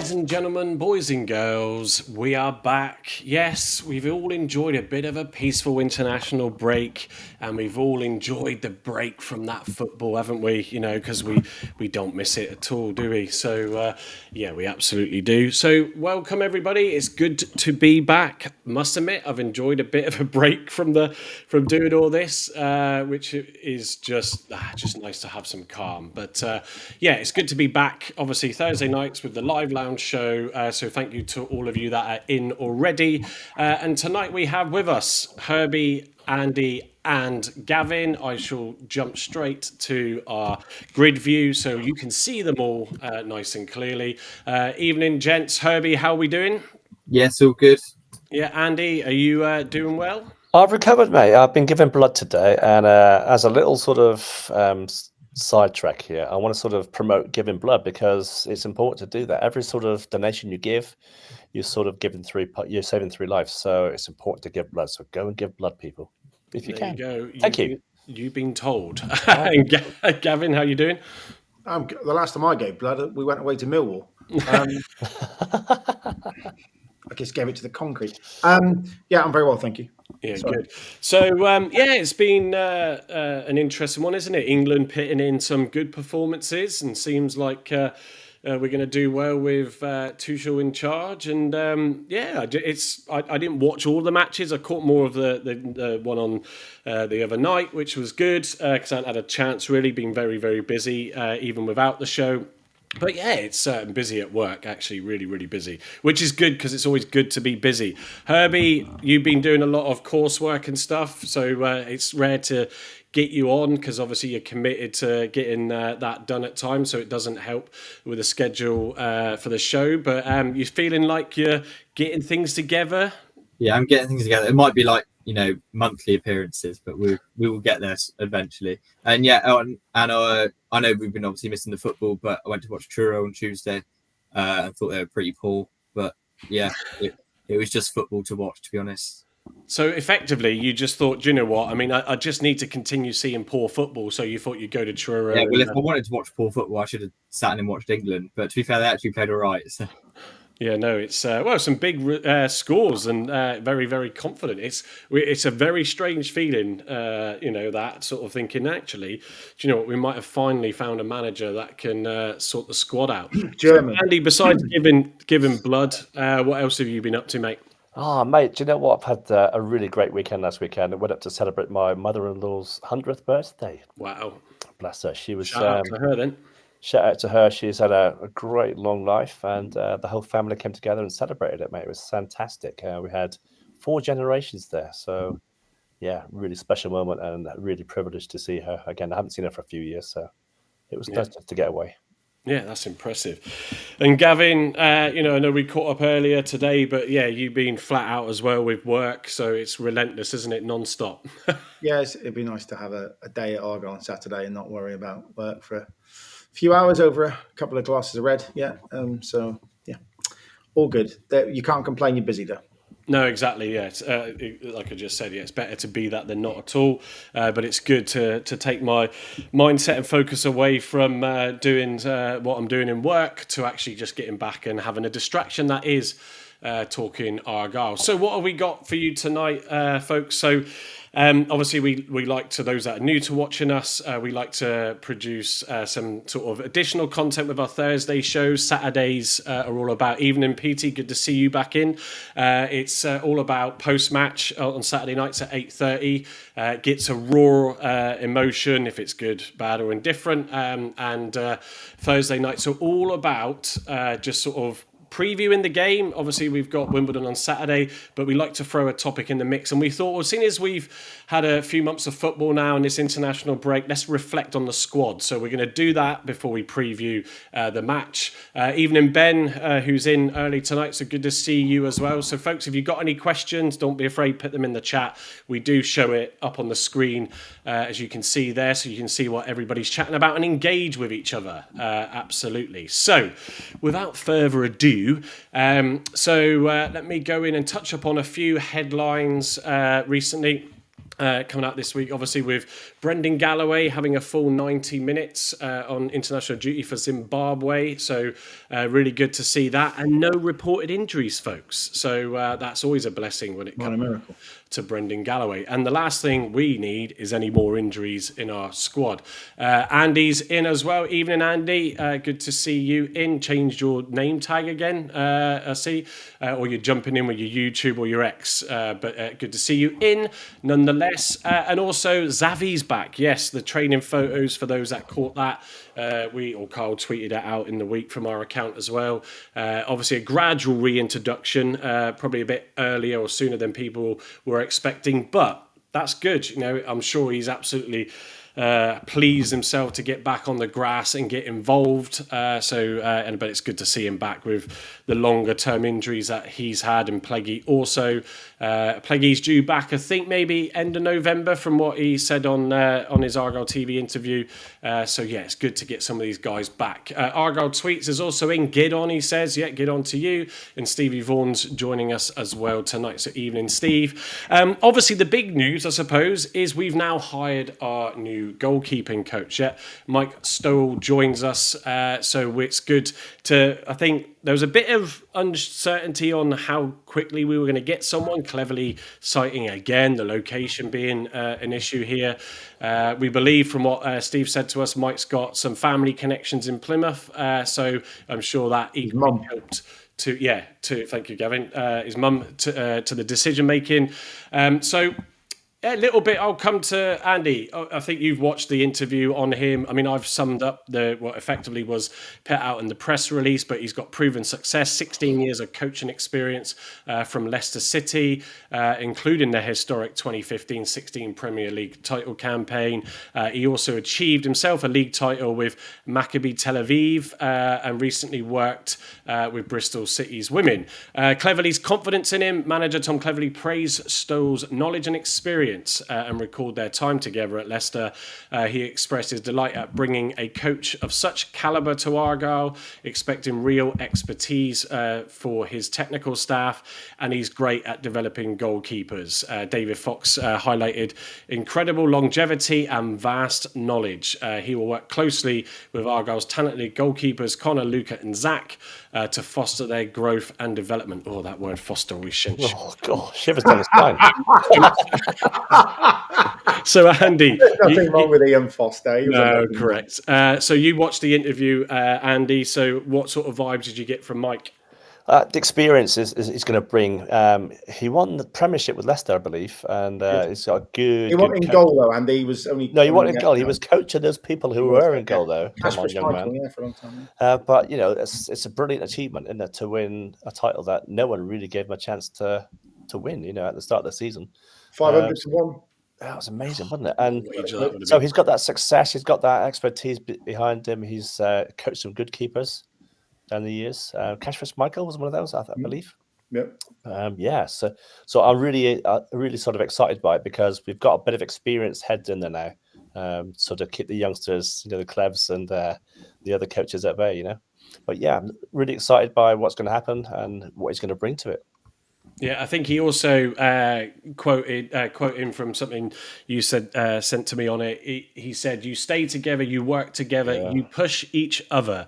Ladies and gentlemen, boys and girls, we are back. Yes, we've all enjoyed a bit of a peaceful international break, and we've all enjoyed the break from that football, haven't we? You know, because we don't miss it at all, do we? So, yeah, we absolutely do. So, welcome everybody. It's good to be back. Must admit, I've enjoyed a bit of a break from doing all this, which is just nice to have some calm. But yeah, it's good to be back. Obviously, Thursday nights with the live lounge show. So thank you to all of you that are in already. And tonight we have with us Herbie, Andy, and Gavin. I shall jump straight to our grid view so you can see them all nice and clearly. Evening, gents. Herbie, how are we doing? Yes, all good. Yeah, Andy, are you doing well? I've recovered, mate. I've been given blood today, and as a little sort of sidetrack here, I want to sort of promote giving blood because it's important to do that. Every sort of donation you give, you're sort of you're saving 3 lives. So it's important to give blood. So go and give blood, people, if you can. There you go. Thank you. You've been told. And Gavin, how you doing? The last time I gave blood, we went away to Millwall. I just gave it to the concrete. Yeah, I'm very well, thank you. Yeah, good. So, yeah, it's been an interesting one, isn't it? England pitting in some good performances, and seems like we're going to do well with Tuchel in charge. And yeah, I didn't watch all the matches. I caught more of the one on the other night, which was good because I hadn't had a chance really. Been very, very busy even without the show. But yeah, it's busy at work, actually, really, really busy, which is good because it's always good to be busy. Herbie, you've been doing a lot of coursework and stuff, so it's rare to get you on because obviously you're committed to getting that done at times, so it doesn't help with the schedule for the show. But you're feeling like you're getting things together? Yeah, I'm getting things together. It might be like, monthly appearances, but we will get there eventually. And yeah, I know we've been obviously missing the football, but I went to watch Truro on Tuesday. I thought they were pretty poor, but yeah, it was just football to watch, to be honest. So effectively, you just thought, do you know what? I mean, I just need to continue seeing poor football. So you thought you'd go to Truro. Yeah, well, if I wanted to watch poor football, I should have sat and watched England. But to be fair, they actually played all right. So. Yeah, no, it's some big scores and very, very confident. It's a very strange feeling, that sort of thinking. Actually, do you know what? We might have finally found a manager that can sort the squad out. German. So, Andy, besides giving blood, what else have you been up to, mate? Oh, mate, do you know what? I've had a really great weekend last weekend. I went up to celebrate my mother-in-law's 100th birthday. Wow, bless her. She was. Shout out to her then. Shout out to her. She's had a great long life, and the whole family came together and celebrated it, mate. It was fantastic. We had 4 generations there. So, yeah, really special moment and really privileged to see her again. I haven't seen her for a few years, so it was nice to get away. Yeah, that's impressive. And Gavin, I know we caught up earlier today, but yeah, you've been flat out as well with work, so it's relentless, isn't it? Non-stop. Yes, it'd be nice to have a day at Argyle on Saturday and not worry about work for a few hours over a couple of glasses of red. Yeah. So yeah, all good. You can't complain. You're busy though. No, exactly. Yeah, like I just said, yeah, it's better to be that than not at all. But it's good to take my mindset and focus away from doing what I'm doing in work to actually just getting back and having a distraction that is talking Argyle. So what have we got for you tonight, folks? So obviously we like to, those that are new to watching us, we like to produce some sort of additional content with our Thursday shows. Saturdays are all about evening. PT, good to see you back in. It's all about post-match on Saturday nights at 8:30. Gets a raw emotion if it's good, bad or indifferent. And Thursday nights are all about just sort of previewing the game. Obviously, we've got Wimbledon on Saturday, but we like to throw a topic in the mix. And we thought, well, seeing as we've had a few months of football now and this international break, let's reflect on the squad. So we're going to do that before we preview the match. Evening, Ben, who's in early tonight. So good to see you as well. So folks, if you've got any questions, don't be afraid, put them in the chat. We do show it up on the screen, as you can see there, so you can see what everybody's chatting about and engage with each other. Absolutely. So without further ado, let me go in and touch upon a few headlines recently. coming out this week, obviously with Brendan Galloway having a full 90 minutes on international duty for Zimbabwe. So really good to see that. And no reported injuries, folks. So that's always a blessing when it comes to Brendan Galloway. And the last thing we need is any more injuries in our squad. Andy's in as well. Evening, Andy. Good to see you in. Changed your name tag again, I see. Or you're jumping in with your YouTube or your X. But good to see you in nonetheless. And also Xavi's back. Yes, the training photos for those that caught that. Carl tweeted it out in the week from our account as well. Obviously a gradual reintroduction, probably a bit earlier or sooner than people were expecting, but that's good. I'm sure he's absolutely pleased himself to get back on the grass and get involved. But it's good to see him back with the longer term injuries that he's had, and Pleggy also. Pleggy's due back, I think maybe end of November, from what he said on his Argyle TV interview. It's good to get some of these guys back. Argyle Tweets is also in. Get on, he says. Yeah, get on to you. And Stevie Vaughan's joining us as well tonight. So evening, Steve. Obviously, the big news, I suppose, is we've now hired our new goalkeeping coach. Yeah, Mike Stowell joins us. So it's good to, I think, there was a bit of uncertainty on how quickly we were going to get someone, cleverly citing again the location being an issue here. We believe, from what Steve said to us, Mike's got some family connections in Plymouth, so I'm sure that equally helped thank you, Gavin, his mum to the decision making. A little bit. I'll come to Andy. I think you've watched the interview on him. I mean, I've summed up what effectively was put out in the press release, but he's got proven success, 16 years of coaching experience from Leicester City, including the historic 2015-16 Premier League title campaign. He also achieved himself a league title with Maccabi Tel Aviv and recently worked with Bristol City's women. Cleverly's confidence in him. Manager Tom Cleverly praised Stowell's knowledge and experience and recalled their time together at Leicester. He expressed his delight at bringing a coach of such calibre to Argyle, expecting real expertise for his technical staff, and he's great at developing goalkeepers. David Fox highlighted incredible longevity and vast knowledge. He will work closely with Argyle's talented goalkeepers Connor, Luca and Zach to foster their growth and development. Oh, that word foster, we shouldn't. Oh, God, shivers down the spine. So, Andy. There's nothing wrong with Ian Foster. No, correct. So you watched the interview, Andy. So what sort of vibes did you get from Mike? The experience is going to bring. He won the Premiership with Leicester, I believe, and he's got a good. He wasn't in goal though, Andy. He was only. No, he wasn't in goal. He was coaching those people who were in goal, though. Come on, young man. Yeah, for a long time. But it's a brilliant achievement, isn't it, to win a title that no one really gave him a chance to win. At the start of the season, 500 to 1. That was amazing, wasn't it? And so he's got that success. He's got that expertise behind him. He's coached some good keepers down the years. Cashford Michael was one of those, I believe. Yep. So I'm really sort of excited by it because we've got a bit of experienced heads in there now. So to keep the youngsters, the Clevs and the other coaches at bay, But yeah, I'm really excited by what's going to happen and what he's going to bring to it. Yeah, I think he also quoting from something you said, sent to me on it. He said, "You stay together, you work together, you push each other.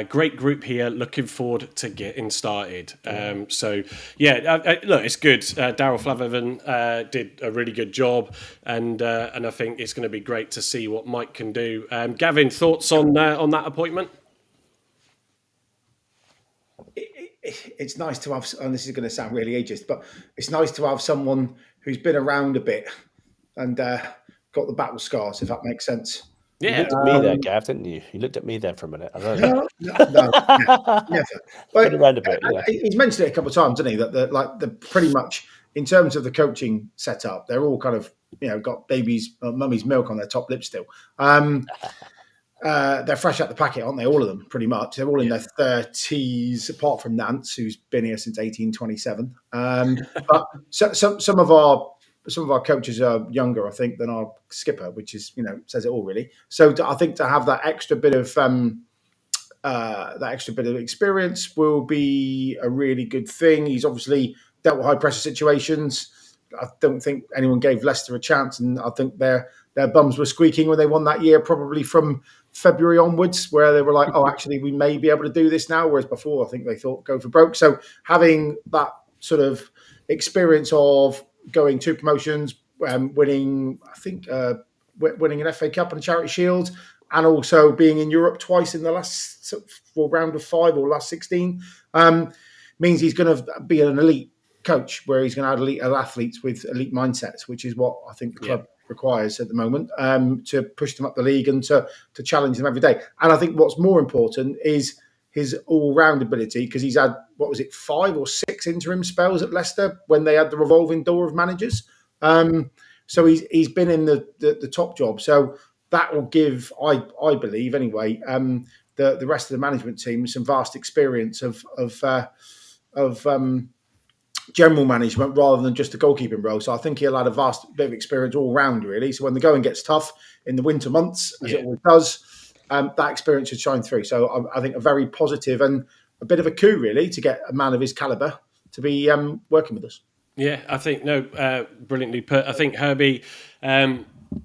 Great group here. Looking forward to getting started." Look, it's good. Daryl Flavervan did a really good job, and I think it's going to be great to see what Mike can do. Gavin, thoughts on that appointment? It's nice to have, and this is going to sound really ageist, but it's nice to have someone who's been around a bit and got the battle scars, if that makes sense. Yeah, you looked at me there, Gav, didn't you? You looked at me there for a minute. I don't know. No, never. But around a bit, he's mentioned it a couple of times, hasn't he? That the pretty much in terms of the coaching setup, they're all kind of got baby's mummy's milk on their top lip still. They're fresh out the packet, aren't they? All of them, pretty much. They're all in their 30s, apart from Nance, who's been here since 1827. But some of our coaches are younger, I think, than our skipper, which is says it all really. So I think to have that extra bit of experience will be a really good thing. He's obviously dealt with high pressure situations. I don't think anyone gave Leicester a chance, and I think their bums were squeaking when they won that year, probably from February onwards, where they were like, oh, actually, we may be able to do this now. Whereas before, I think they thought go for broke. So having that sort of experience of going 2 promotions, winning, I think, winning an FA Cup and a Charity Shield, and also being in Europe twice in the last round of 5 or last 16, means he's going to be an elite coach, where he's going to have elite athletes with elite mindsets, which is what I think the club requires at the moment, to push them up the league and to challenge them every day. And I think what's more important is his all-round ability, because he's had, 5 or 6 interim spells at Leicester when they had the revolving door of managers. So he's been in the top job. So that will give, I believe anyway, the rest of the management team some vast experience of general management rather than just the goalkeeping role. So I think he'll add a vast bit of experience all round, really. So when the going gets tough in the winter months, as it always does, that experience should shine through. So I think a very positive and a bit of a coup, really, to get a man of his calibre to be working with us. Yeah, I think, brilliantly put. I think Herbie,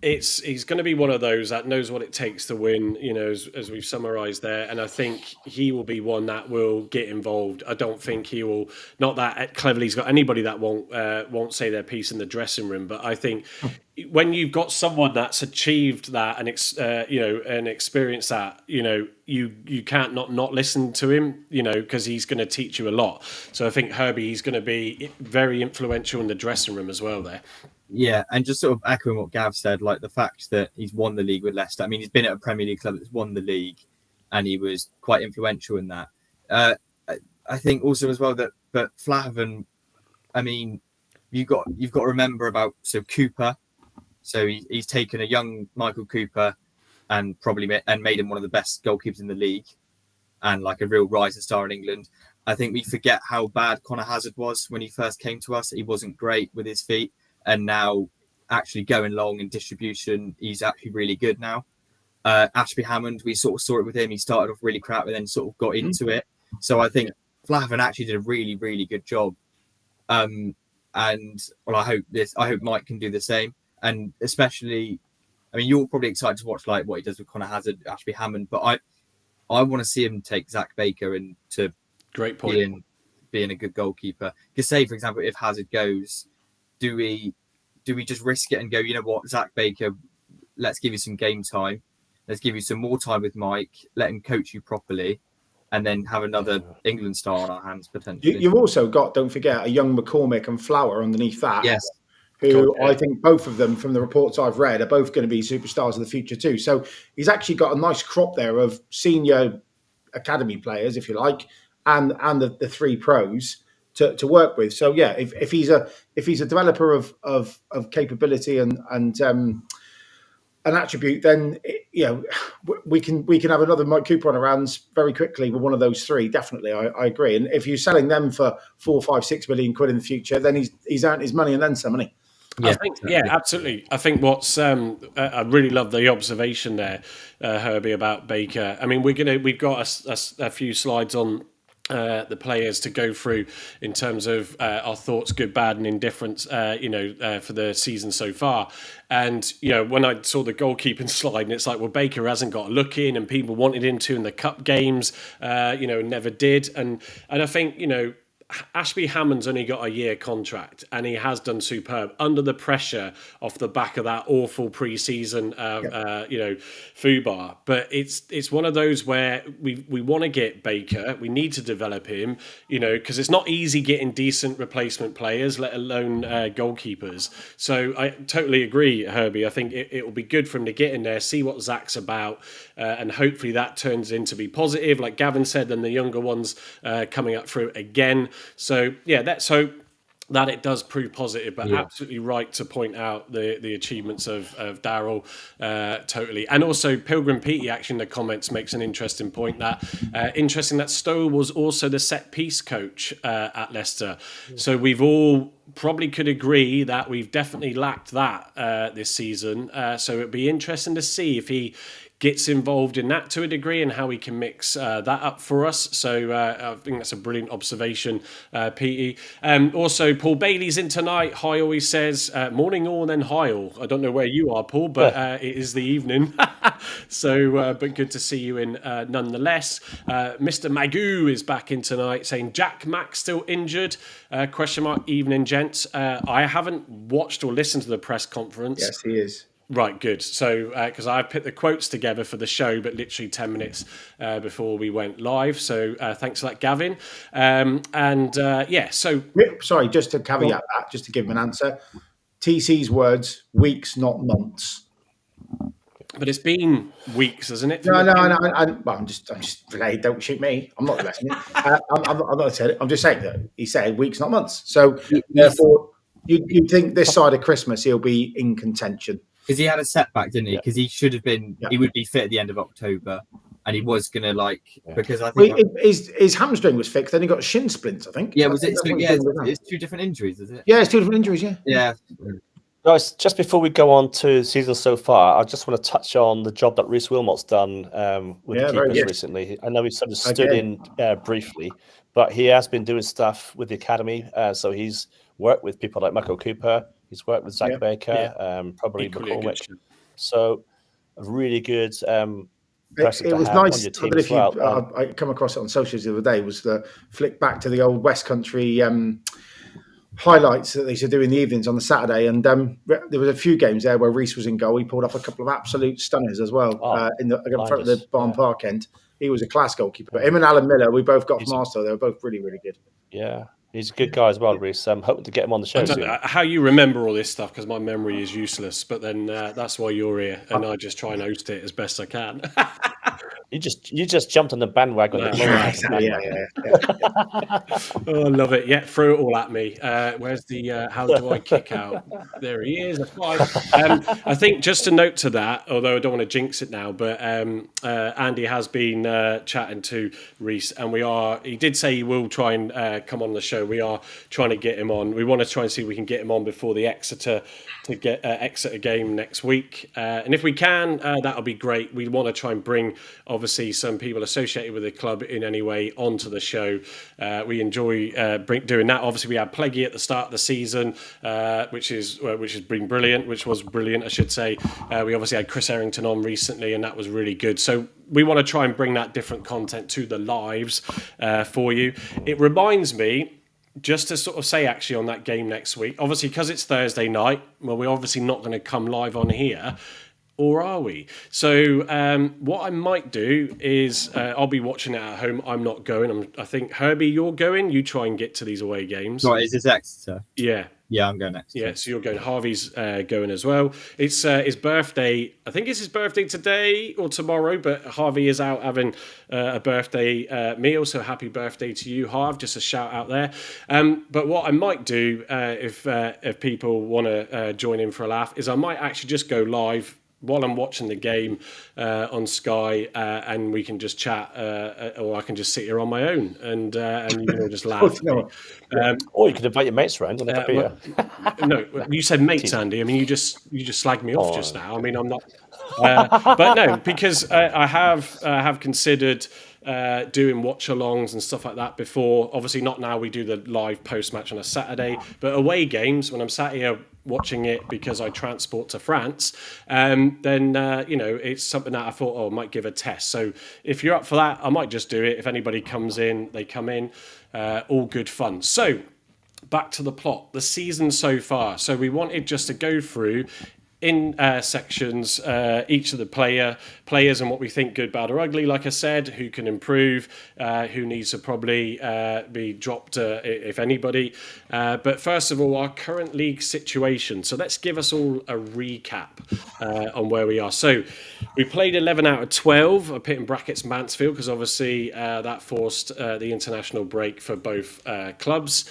he's going to be one of those that knows what it takes to win, as we've summarised there. And I think he will be one that will get involved. I don't think he will, not that cleverly he's got anybody that won't say their piece in the dressing room. But I think when you've got someone that's achieved that and experienced that, you can't not listen to him, because he's going to teach you a lot. So I think Herbie, he's going to be very influential in the dressing room as well there. Yeah, and just sort of echoing what Gav said, like the fact that he's won the league with Leicester. I mean, he's been at a Premier League club that's won the league, and he was quite influential in that. I think also as well but Flahavan, I mean, you've got to remember about Cooper. So he's taken a young Michael Cooper and made him one of the best goalkeepers in the league, and like a real rising star in England. I think we forget how bad Conor Hazard was when he first came to us. He wasn't great with his feet. And now, actually going long in distribution, he's actually really good now. Ashby Hammond, we sort of saw it with him. He started off really crap and then sort of got into it. So I think Flahavan actually did a really, really good job. I hope Mike can do the same. And especially, I mean, you're probably excited to watch like what he does with Conor Hazard, Ashby Hammond, but I want to see him take Zach Baker and to great point being a good goalkeeper. Because say, for example, if Hazard goes, do we just risk it and go, you know what, Zach Baker, let's give you some game time. Let's give you some more time with Mike. Let him coach you properly, and then have another England star on our hands potentially. You've also got, don't forget, a young McCormick and Flower underneath that. Yes. Who I think both of them, from the reports I've read, are both going to be superstars of the future too. So he's actually got a nice crop there of senior academy players, if you like, and the 3 pros to work with. So yeah, if he's a developer of capability and an attribute, then we can have another Mike Cooper on our hands very quickly with one of those 3. Definitely, I agree. And if you're selling them for 4, 5, 6 million quid in the future, then he's earned his money and then some money. Yeah, absolutely. I think what's I really love the observation there, Herbie, about Baker. I mean, we've got a few slides on the players to go through in terms of our thoughts, good, bad, and indifference, for the season so far. And, when I saw the goalkeeping slide, and it's like, well, Baker hasn't got a look in, and people wanted him to in the cup games, never did. And I think, Ashby Hammond's only got a year contract, and he has done superb under the pressure off the back of that awful pre-season, FUBAR. But it's one of those where we want to get Baker, we need to develop him, because it's not easy getting decent replacement players, let alone goalkeepers. So I totally agree, Herbie. I think it will be good for him to get in there, see what Zach's about, and hopefully that turns into be positive, like Gavin said, and the younger ones coming up through again. So yeah, let's hope that it does prove positive, but absolutely right to point out the achievements of Daryl, totally. And also Pilgrim Petey actually in the comments makes an interesting point that interesting that Stowe was also the set piece coach at Leicester. So we've all probably could agree that we've definitely lacked that this season. So it'd be interesting to see if he gets involved in that to a degree and how he can mix that up for us. So I think that's a brilliant observation, Petey. Also, Paul Bailey's in tonight. Hi, always says morning all and then hi all. I don't know where you are, Paul, but it is the evening. So, but good to see you in nonetheless. Mr. Magoo is back in tonight saying Jack Mack still injured? Question mark. Evening, gents. I haven't watched or listened to the press conference. Yes, he is. Right, good. So, because I put the quotes together for the show, but literally 10 minutes before we went live. So, thanks for that, Gavin. So... Sorry, just to caveat that, just to give him an answer. TC's words, weeks, not months. But it's been weeks, hasn't it? No. I'm just delayed. Don't shoot me. I'm not listening. I'm not saying it. I'm just saying that he said weeks, not months. So, therefore, you'd think this side of Christmas he'll be in contention. Because he had a setback, didn't he? Because he should have been, he would be fit at the end of October, and he was going to because I think his hamstring was fixed, then he got shin splints, I think. Yeah, was it? It's two different injuries, is it? Yeah, it's two different injuries, yeah. Yeah. Guys, just before we go on to season so far, I just want to touch on the job that Reece Wilmot's done with the keepers recently. I know he sort of stood in briefly, but he has been doing stuff with the academy. So he's worked with people like Michael Cooper. He's worked with Zach Baker, probably McCormick. So a really good person it was to have nice. on your team as well. I come across it on socials the other day. Was the flick back to the old West Country highlights that they used to do in the evenings on the Saturday, and there was a few games there where Reece was in goal. He pulled off a couple of absolute stunners as well in front of the Barn Park end. He was a class goalkeeper. But him and Alan Miller, we both got from Arsenal. They were both really, really good. Yeah. He's a good guy as well, Reece. I'm hoping to get him on the show soon. I don't know how you remember all this stuff because my memory is useless, but then that's why you're here, and I just try and host it as best I can. You just jumped on the bandwagon. Oh, I love it. Yeah, throw it all at me. Where's the how do I kick out? There he is. That's fine. I think just a note to that, although I don't want to jinx it now, but Andy has been chatting to Reece, and he did say he will try and come on the show. We are trying to get him on. We want to try and see if we can get him on before the Exeter game next week, and if we can, that'll be great. We want to try and bring obviously some people associated with the club in any way onto the show. We enjoy doing that. Obviously, we had Pleggy at the start of the season, which has been brilliant. Which was brilliant, I should say. We obviously had Chris Errington on recently, and that was really good. So we want to try and bring that different content to the lives for you. It reminds me. Just to sort of say, actually, on that game next week, obviously, because it's Thursday night, well, we're obviously not going to come live on here, or are we? So what I might do is I'll be watching it at home. I'm not going. I think, Herbie, you're going. You try and get to these away games. Right, is this Exeter? Yeah. Yeah, I'm going next. Yeah, so you're going. Harvey's going as well. It's his birthday. I think it's his birthday today or tomorrow, but Harvey is out having a birthday meal. So happy birthday to you, Harv. Just a shout out there. But what I might do if people want to join in for a laugh is I might actually just go live while I'm watching the game on Sky, and we can just chat, or I can just sit here on my own and you can all just laugh. Or you could invite your mates around and have a beer. No, you said mates, Andy. I mean, you just slagged me off just now. I mean, I'm not. But no, because I have considered doing watch-alongs and stuff like that before. Obviously, not now. We do the live post-match on a Saturday, but away games when I'm sat here watching it because I transport to France, then it's something that I thought, I might give a test. So if you're up for that, I might just do it. If anybody comes in, they come in. All good fun. So back to the plot, the season so far. So we wanted just to go through in sections each of the players and what we think good, bad or ugly, like I said, who can improve, who needs to probably be dropped, if anybody. But first of all, our current league situation. So let's give us all a recap on where we are. So we played 11 out of 12. I put in brackets Mansfield because obviously that forced the international break for both clubs.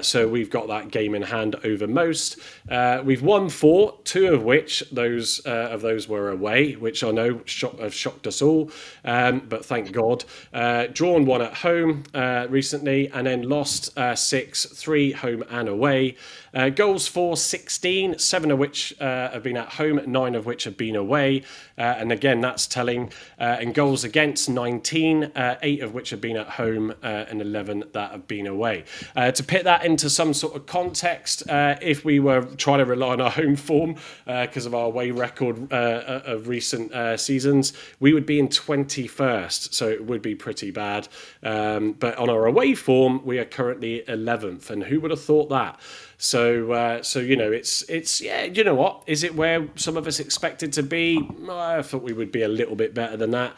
So we've got that game in hand over most. We've won 4, 2 of which those were away, which I know have shocked us all, but thank God. Drawn 1 at home recently, and then lost 6, 3 home and away. Goals for 16, 7 of which have been at home, 9 of which have been away. And again, that's telling. And goals against 19, 8 of which have been at home, and 11 that have been away. To put that into some sort of context, if we were trying to rely on our home form because of our away record of recent seasons, we would be in 21st, so it would be pretty bad. But on our away form, we are currently 11th, and who would have thought that? So it's yeah. You know what? Is it where some of us expected to be? I thought we would be a little bit better than that.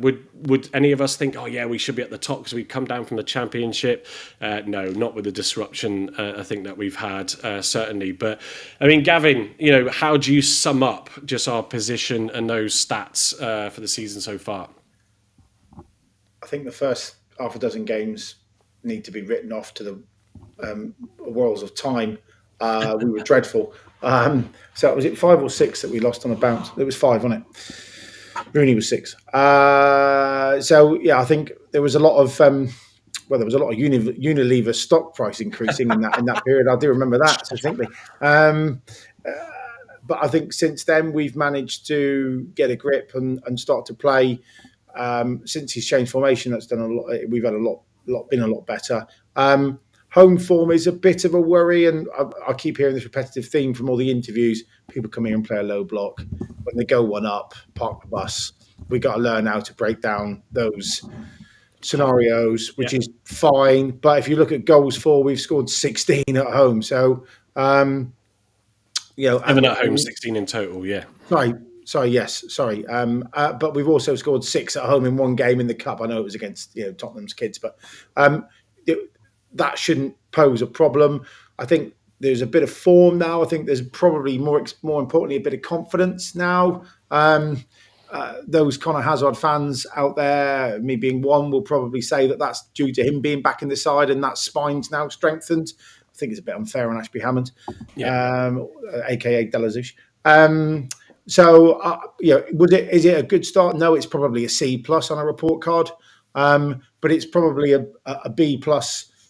Would any of us think, oh yeah, we should be at the top because we've come down from the Championship? No, not with the disruption I think that we've had, certainly. But I mean, Gavin, how do you sum up just our position and those stats for the season so far? I think the first half a dozen games need to be written off to the worlds of time. We were dreadful. So was it 5 or 6 that we lost on a bounce? It was 5, wasn't it? Rooney was 6. So yeah, I think there was a lot of Unilever stock price increasing in that period. I do remember that distinctly. But I think since then we've managed to get a grip and start to play. Since he's changed formation, that's done a lot. We've had been a lot better. Home form is a bit of a worry, and I keep hearing this repetitive theme from all the interviews. People come here and play a low block. When they go 1 up, park the bus. We got to learn how to break down those scenarios, which is fine. But if you look at goals for, we've scored 16 at home. So, and at home 16 in total. Yeah. Sorry. Yes. Sorry. But we've also scored 6 at home in one game in the cup. I know it was against Tottenham's kids, but that shouldn't pose a problem. I think there's a bit of form now. I think there's probably more importantly a bit of confidence now. Those Conor Hazard fans out there, me being one, will probably say that that's due to him being back in the side and that spine's now strengthened. I think it's a bit unfair on Ashby Hammond, aka Delazouche. Is it a good start? No, it's probably a C+ on a report card, but it's probably a B+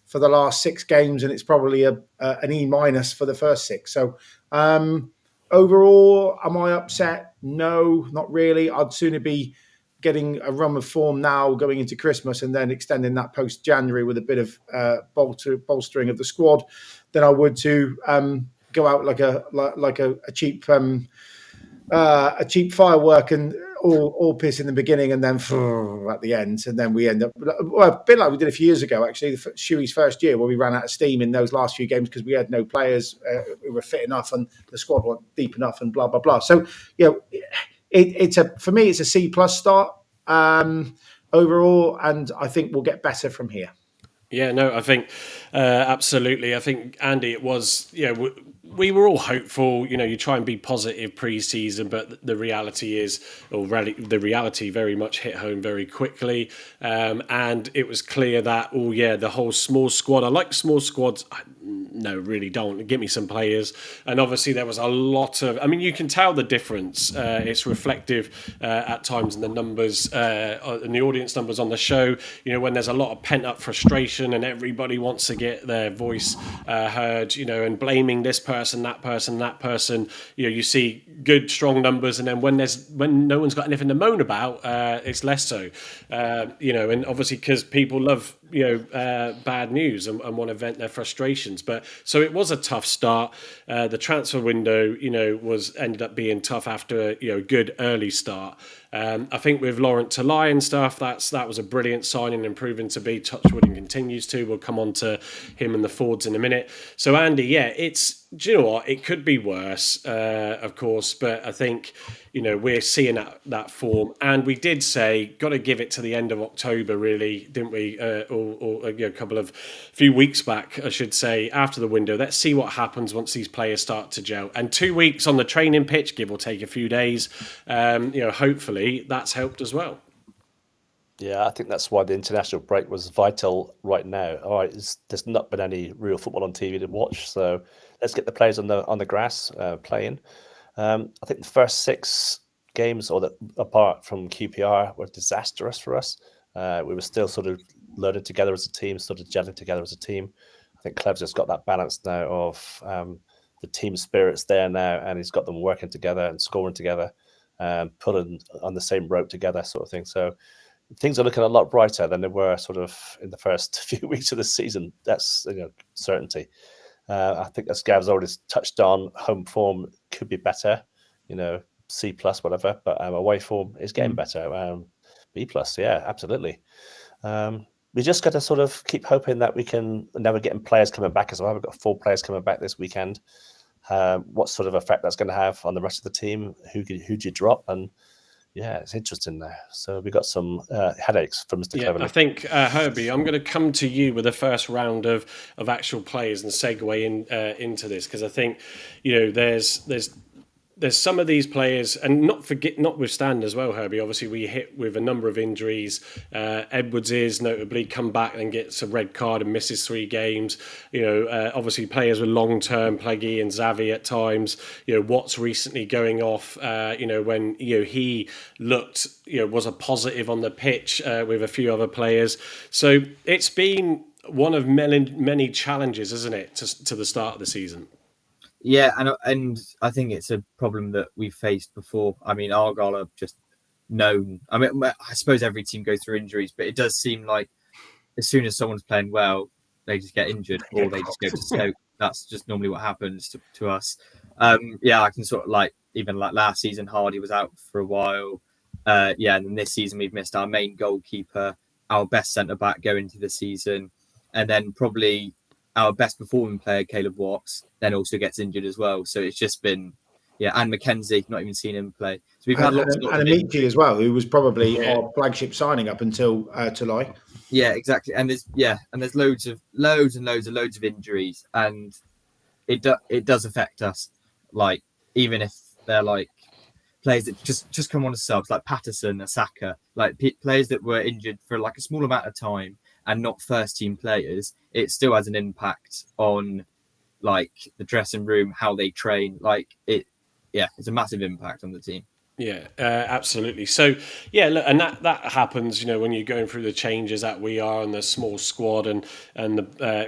for the last 6 games, and it's probably an E- for the first 6. So overall, am I upset? No, not really. I'd sooner be getting a run of form now going into Christmas and then extending that post-January with a bit of bolstering of the squad than I would to go out like a cheap firework and all piss in the beginning and then at the end, and then we end up a bit like we did a few years ago, actually, Shuey's first year, where we ran out of steam in those last few games because we had no players who were fit enough and the squad wasn't deep enough and blah blah blah. So for me it's a C+ start overall, and I think we'll get better from here. Yeah, no, I think absolutely. I think, Andy, it was, we were all hopeful. You try and be positive pre-season, but the reality is, the reality very much hit home very quickly. And it was clear that, the whole small squad. I like small squads. No, really don't. Give me some players. And obviously there was a lot of, you can tell the difference. It's reflective at times in the numbers, in the audience numbers on the show, when there's a lot of pent up frustration and everybody wants to get their voice heard, and blaming this person, that person, you see good, strong numbers. And then when no one's got anything to moan about, it's less so, and obviously because people love, bad news and want to vent their frustrations. But so it was a tough start. The transfer window, ended up being tough after a good early start. I think with Laurent Talai and stuff, that was a brilliant signing and proven to be, touchwood, and continues to. We'll come on to him and the Fords in a minute. So Andy, do you know what? It could be worse, of course, but I think we're seeing that form, and we did say got to give it to the end of October, really, didn't we? Or a few weeks back, I should say, after the window. Let's see what happens once these players start to gel. And 2 weeks on the training pitch, give or take a few days. Hopefully that's helped as well. Yeah, I think that's why the international break was vital right now. All right, there's not been any real football on TV to watch, so let's get the players on the grass playing. I think the first 6 games, apart from QPR, were disastrous for us. We were still sort of loaded together as a team, sort of gelling together as a team. I think Clev's just got that balance now of the team spirit's there now, and he's got them working together and scoring together, pulling on the same rope together, sort of thing. So things are looking a lot brighter than they were sort of in the first few weeks of the season. That's certainty. I think as Gav's already touched on, home form could be better, C plus whatever, but away form is getting better. B plus, yeah, absolutely. We just got to sort of keep hoping that we can. Now we're getting players coming back as well. We've got 4 players coming back this weekend. What sort of effect that's going to have on the rest of the team? Who do you drop? And yeah, it's interesting there. So we got some headaches from Mr. Cleverly. I think Herbie, I'm going to come to you with the first round of actual players and segue into this, because I think there's some of these players, and notwithstanding as well, Herbie, obviously we hit with a number of injuries. Edwards is notably come back and gets a red card and misses 3 games. Obviously players with long-term, Pleggy and Xavi at times. Watt's recently going off, when he looked, was a positive on the pitch with a few other players. So it's been one of many challenges, isn't it, to the start of the season? Yeah, and I think it's a problem that we've faced before. I mean, Argyle are just known. I mean, I suppose every team goes through injuries, but it does seem like as soon as someone's playing well, they just get injured or they just go to Stoke. That's just normally what happens to us. I can sort of even last season, Hardy was out for a while. And then this season we've missed our main goalkeeper, our best centre-back going into the season, and then probably our best performing player, Caleb Watts, then also gets injured as well. So it's just been, and Mackenzie, not even seen him play. So we've had lots of Amici as well, who was probably our flagship signing up until July. Yeah, exactly. And there's loads of injuries, and it does affect us. Like, even if they're like players that just come on as subs, like Patterson, Asaka, like players that were injured for like a small amount of time and not first team players, it still has an impact on like the dressing room, how they train. It's a massive impact on the team. Yeah, absolutely. So, look, and that happens, when you're going through the changes that we are on the small squad, and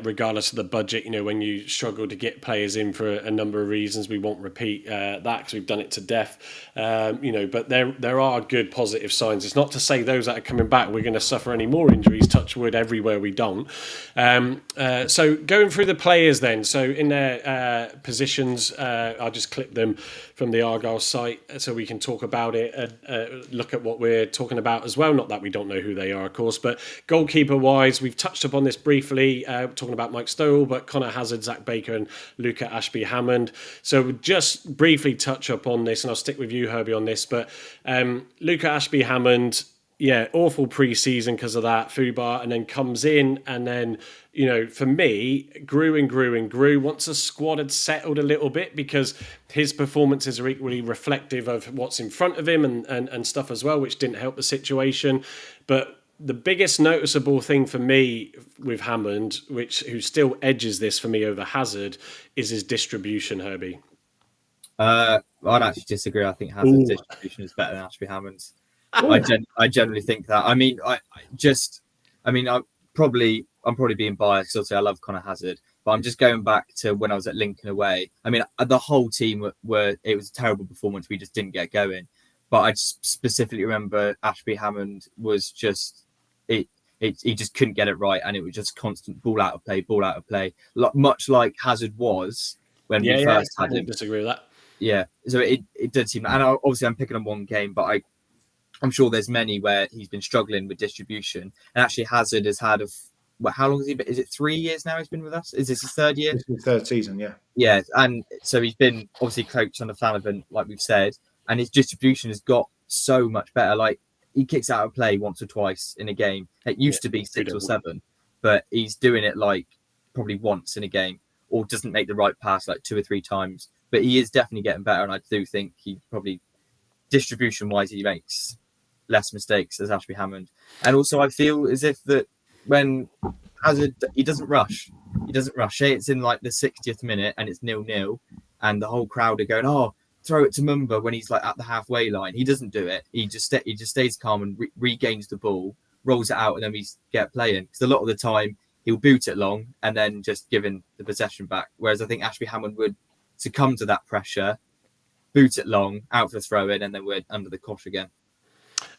regardless of the budget, when you struggle to get players in for a number of reasons, we won't repeat that because we've done it to death. But there are good positive signs. It's not to say those that are coming back we're going to suffer any more injuries. Touch wood, everywhere we don't. So going through the players then. So in their positions, I'll just clip them from the Argyle site so we can talk about it and look at what we're talking about as well. Not that we don't know who they are, of course, but goalkeeper wise, we've touched upon this briefly, talking about Mike Stowell, but Connor Hazard, Zach Baker and Luca Ashby-Hammond. So we'll just briefly touch up on this, and I'll stick with you, Herbie, on this, but Luca Ashby-Hammond, awful pre-season because of that, Fubar, and then comes in and then, for me, grew and grew and grew once the squad had settled a little bit, because his performances are equally reflective of what's in front of him and stuff as well, which didn't help the situation. But the biggest noticeable thing for me with Hammond, who still edges this for me over Hazard, is his distribution, Herbie. I'd actually disagree. I think Hazard's distribution is better than Ashby Hammond's. I generally think that. I mean, I'm probably being biased because I love Connor Hazard, but I'm just going back to when I was at Lincoln away. I mean, the whole team were it was a terrible performance. We just didn't get going. But I specifically remember Ashby Hammond was just he just couldn't get it right, and it was just constant ball out of play, much like Hazard was when we first had him. I disagree with that. Yeah, so it did seem, and obviously I'm picking on one game, but I'm sure there's many where he's been struggling with distribution. And actually, Hazard has had how long has he been? Is it 3 years now he's been with us? Is this his third year? This is his third season, yeah. Yeah, and so he's been obviously coached under Flanagan, like we've said, and his distribution has got so much better. Like, he kicks out of play once or twice in a game. It used to be 6 or 7, but he's doing it like probably once in a game, or doesn't make the right pass like 2 or 3 times. But he is definitely getting better, and I do think he probably, distribution-wise, he makes less mistakes as Ashby Hammond. And also I feel as if that when Hazard, he doesn't rush. Say it's in like the 60th minute and it's 0-0 and the whole crowd are going, oh, throw it to Mumba when he's like at the halfway line. He doesn't do it. He just stays calm and regains the ball, rolls it out, and then we get playing. Because a lot of the time he'll boot it long and then just giving the possession back. Whereas I think Ashby Hammond would succumb to that pressure, boot it long, out for a throw in, and then we're under the cosh again.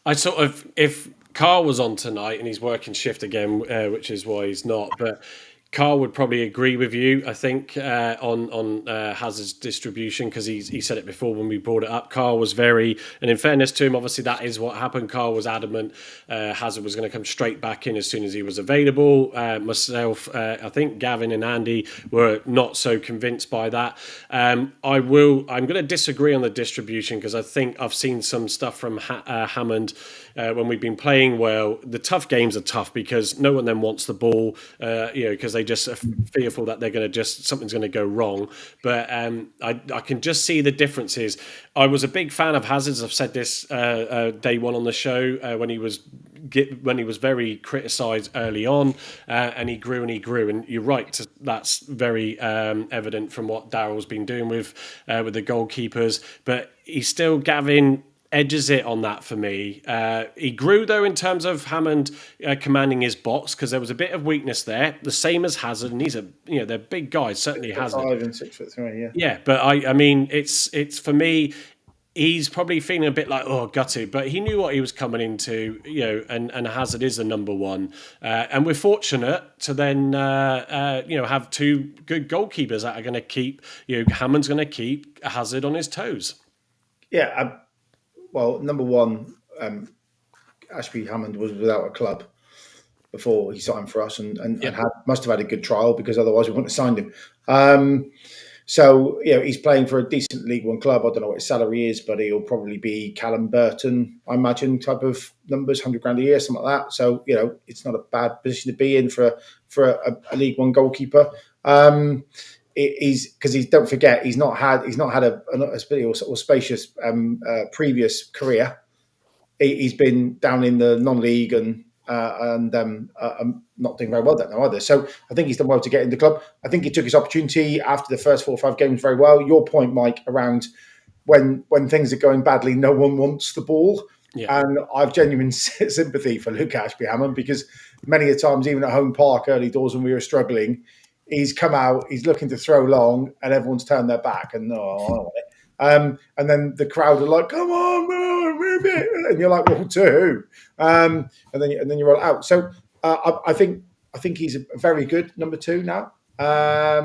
I sort of, if Carl was on tonight and he's working shift again, which is why he's not, but Carl would probably agree with you, I think, on Hazard's distribution, because he said it before when we brought it up. Carl was very, and in fairness to him, obviously that is what happened. Carl was adamant Hazard was going to come straight back in as soon as he was available. Myself, I think Gavin and Andy were not so convinced by that. I'm going to disagree on the distribution, because I think I've seen some stuff from Hammond when we've been playing well. The tough games are tough because no one then wants the ball, because they just are fearful that they're going to something's going to go wrong. But I can just see the differences. I was a big fan of Hazard's. I've said this day one on the show when he was very criticised early on, and he grew. And you're right, that's very evident from what Daryl's been doing with the goalkeepers. But he's still, Gavin edges it on that for me. He grew though in terms of Hammond commanding his box, because there was a bit of weakness there, the same as Hazard, and he's they're big guys, certainly Hazard. 5 and 6'3", yeah. Yeah, but I mean, it's for me, he's probably feeling a bit like, gutted, but he knew what he was coming into, and Hazard is the number one. And we're fortunate to then, have two good goalkeepers that are going to keep, Hammond's going to keep Hazard on his toes. Yeah, well, number one, Ashby Hammond was without a club before he signed for us, and must have had a good trial, because otherwise we wouldn't have signed him. So he's playing for a decent League One club. I don't know what his salary is, but he'll probably be Callum Burton, I imagine, type of numbers, $100,000 a year, something like that. So it's not a bad position to be in for a League One goalkeeper. Because don't forget, he's not had a spacious previous career. He's been down in the non-league and not doing very well there now either. So I think he's done well to get in the club. I think he took his opportunity after the first 4 or 5 games very well. Your point, Mike, around when things are going badly, no one wants the ball. Yeah. And I've genuine sympathy for Luke Ashby Hammond, because many a times, even at home park early doors when we were struggling, he's come out, he's looking to throw long, and everyone's turned their back and I don't want it. And then the crowd are like, "Come on, man, move it!" And you're like, "Well, to who?" And then you roll it out. So I think he's a very good number 2 now. I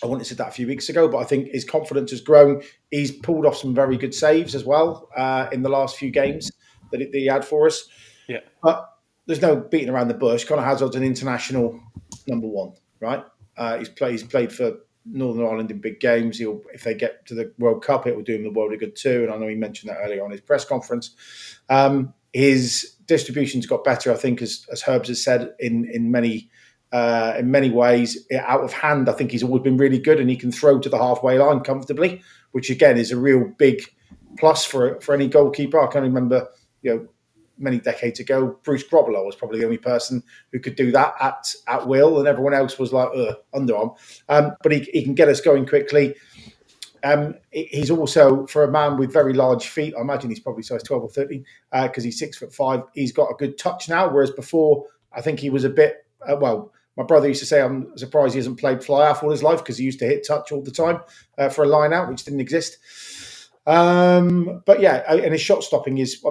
wouldn't have said that a few weeks ago, but I think his confidence has grown. He's pulled off some very good saves as well in the last few games that he had for us. Yeah, but there's no beating around the bush. Conor Hazard's an international number 1, right? He's played for Northern Ireland in big games. If they get to the World Cup, it will do him the world of good too. And I know he mentioned that earlier on his press conference. His distribution's got better, I think, as Herbs has said, in many ways. Out of hand, I think he's always been really good, and he can throw to the halfway line comfortably, which again is a real big plus for any goalkeeper. I can remember, many decades ago, Bruce Grobbelaar was probably the only person who could do that at will, and everyone else was like underarm. But he can get us going quickly. He's also, for a man with very large feet, I imagine he's probably size 12 or 13, because he's 6'5". He's got a good touch now, whereas before I think he was a bit. My brother used to say, I'm surprised he hasn't played fly half all his life, because he used to hit touch all the time for a line out, which didn't exist. But yeah, and his shot stopping is,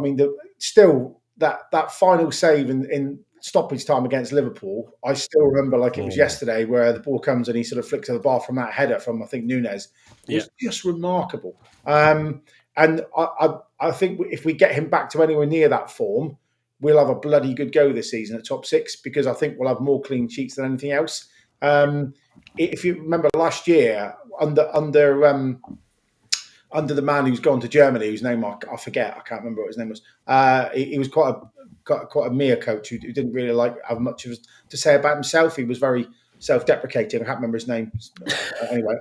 still that final save in stoppage time against Liverpool, I still remember like it was yesterday, where the ball comes and he sort of flicks to the bar from that header from, I think, Nunes. It was just remarkable. And I think if we get him back to anywhere near that form, we'll have a bloody good go this season at top 6, because I think we'll have more clean sheets than anything else. If you remember last year, under the man who's gone to Germany, whose name I forget, I can't remember what his name was. He was quite a mere coach who didn't really have much to say about himself. He was very self-deprecating. I can't remember his name. Anyway,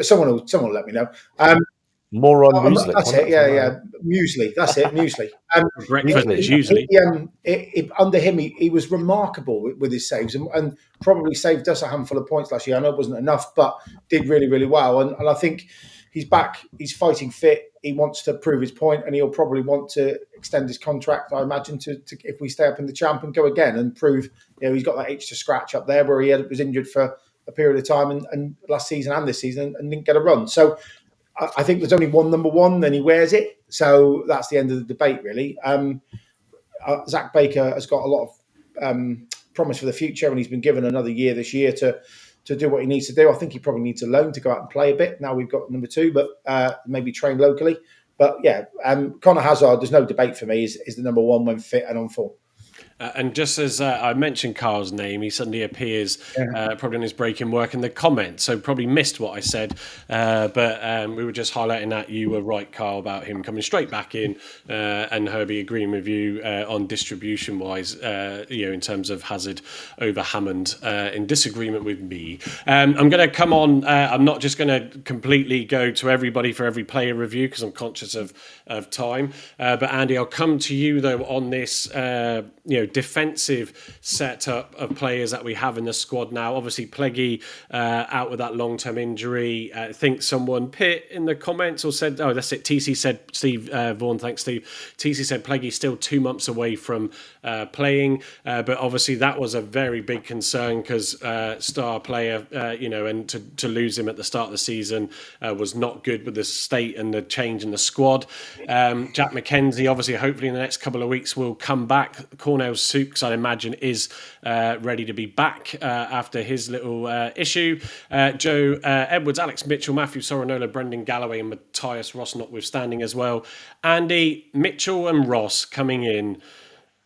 someone will let me know. More on Muesli. That's it. Yeah. Muesli. That's it. Muesli. Breakfast usually. Under him, he was remarkable with his saves, and probably saved us a handful of points last year. I know it wasn't enough, but did really, really well. And I think he's back. He's fighting fit. He wants to prove his point, and he'll probably want to extend his contract, I imagine, to if we stay up in the champ and go again and prove, he's got that itch to scratch up there where he was injured for a period of time and last season and this season and didn't get a run. So I think there's only one number one, then he wears it. So that's the end of the debate, really. Zach Baker has got a lot of promise for the future, and he's been given another year this year to do what he needs to do. I think he probably needs a loan to go out and play a bit. Now we've got number two, but maybe train locally. But yeah, Conor Hazard, there's no debate for me, is the number one when fit and on form. And just as I mentioned Carl's name, he suddenly appears probably in his breaking work in the comments, so probably missed what I said. But we were just highlighting that you were right, Carl, about him coming straight back in, and Herbie agreeing with you on distribution-wise, in terms of Hazard over Hammond, in disagreement with me. I'm going to come on. I'm not just going to completely go to everybody for every player review because I'm conscious of time. But Andy, I'll come to you though on this. Defensive setup of players that we have in the squad now. Obviously, Pleggy out with that long-term injury. I think someone, Pitt, in the comments or said, oh, that's it. TC said, Steve Vaughan, thanks, Steve. TC said Pleggy's still 2 months away from playing. But obviously, that was a very big concern because star player, and to lose him at the start of the season was not good with the state and the change in the squad. Jack McKenzie, obviously, hopefully in the next couple of weeks will come back. Cornell Sukes, I'd imagine, is ready to be back after his little issue. Joe Edwards, Alex Mitchell, Matthew Soronola, Brendan Galloway and Matthias Ross notwithstanding as well. Andy, Mitchell and Ross coming in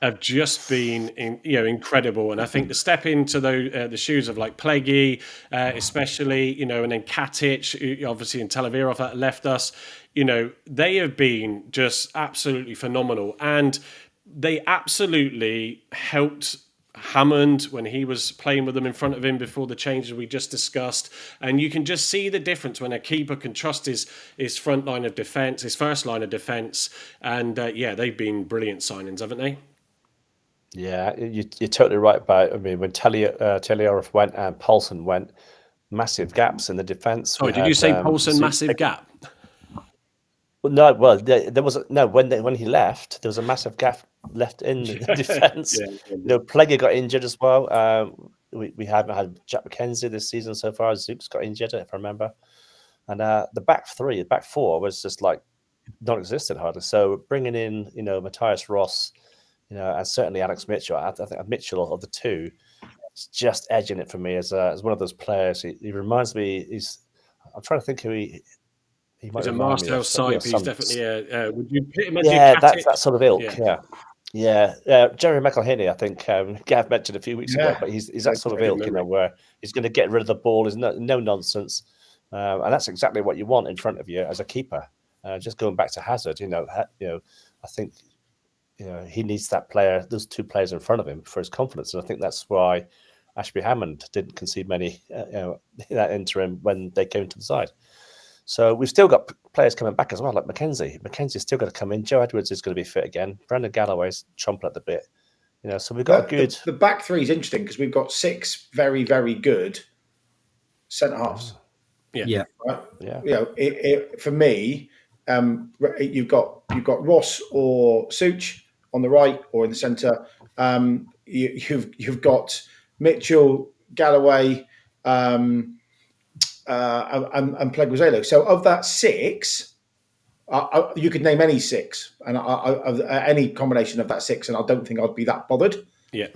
have just been incredible. And I think to step into the shoes of like Pleggy, especially, and then Katic, obviously, and Talavirov that left us, they have been just absolutely phenomenal. And they absolutely helped Hammond when he was playing with them in front of him before the changes we just discussed. And you can just see the difference when a keeper can trust his front line of defence, his first line of defence. And they've been brilliant signings, haven't they? Yeah, you're totally right about. I mean, when Talavirov went and Paulson went, massive gaps in the defence. Oh, did you say Paulson massive gap? No, well, there was when he left, there was a massive gap left in the defence. Pleggy got injured as well. We haven't had Jack McKenzie this season so far. Zooks got injured, if I remember, and the back four was just like non-existent hardly. So bringing in Matthias Ross, and certainly Alex Mitchell. I think Mitchell of the two is just edging it for me as one of those players. He reminds me. I'm trying to think who he. He's a Marcel Sype. He's definitely would you put him as that sort of ilk. Yeah. Jerry McElhinney, I think Gav mentioned a few weeks ago, but he's that sort of ilk, where he's going to get rid of the ball. Is no nonsense, and that's exactly what you want in front of you as a keeper. Just going back to Hazard, I think he needs those two players in front of him for his confidence, and I think that's why Ashby Hammond didn't concede many in that interim when they came to the side. So we've still got players coming back as well, like McKenzie. McKenzie's still got to come in. Joe Edwards is going to be fit again. Brendan Galloway's chomping at the bit. So we've got a good... The back three is interesting because we've got 6 very, very good centre-halves. Yeah. Right? Yeah. For me, you've got Ross or Such on the right or in the centre. You've got Mitchell, Galloway, and Pleguezuelo. So of that 6, you could name any 6, and any combination of that 6, and I don't think I'd be that bothered. Yeah.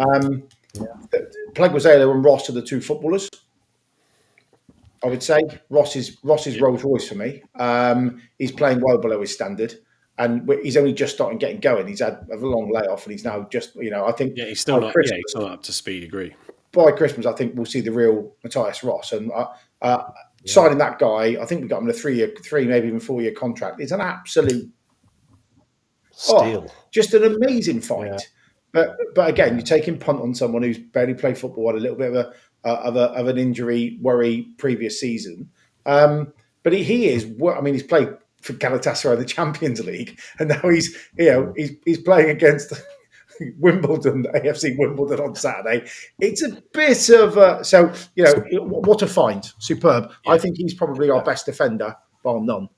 Pleguezuelo and Ross are the 2 footballers. I would say Ross is Rolls Royce for me. He's playing well below his standard, and he's only just starting getting going. He's had a long layoff, and he's now just I think he's still not up to speed. Agree. By Christmas, I think we'll see the real Matthias Ross, and signing that guy, I think we got him a 3 maybe even 4-year contract. It's an absolute steal, just an amazing fight. Yeah. But again, you're taking punt on someone who's barely played football, had a little bit of an injury worry previous season. But he is. I mean, he's played for Galatasaray in the Champions League, and now he's playing against Wimbledon, AFC Wimbledon on Saturday. It's a bit of what a find. Superb. Yeah. I think he's probably our best defender bar none.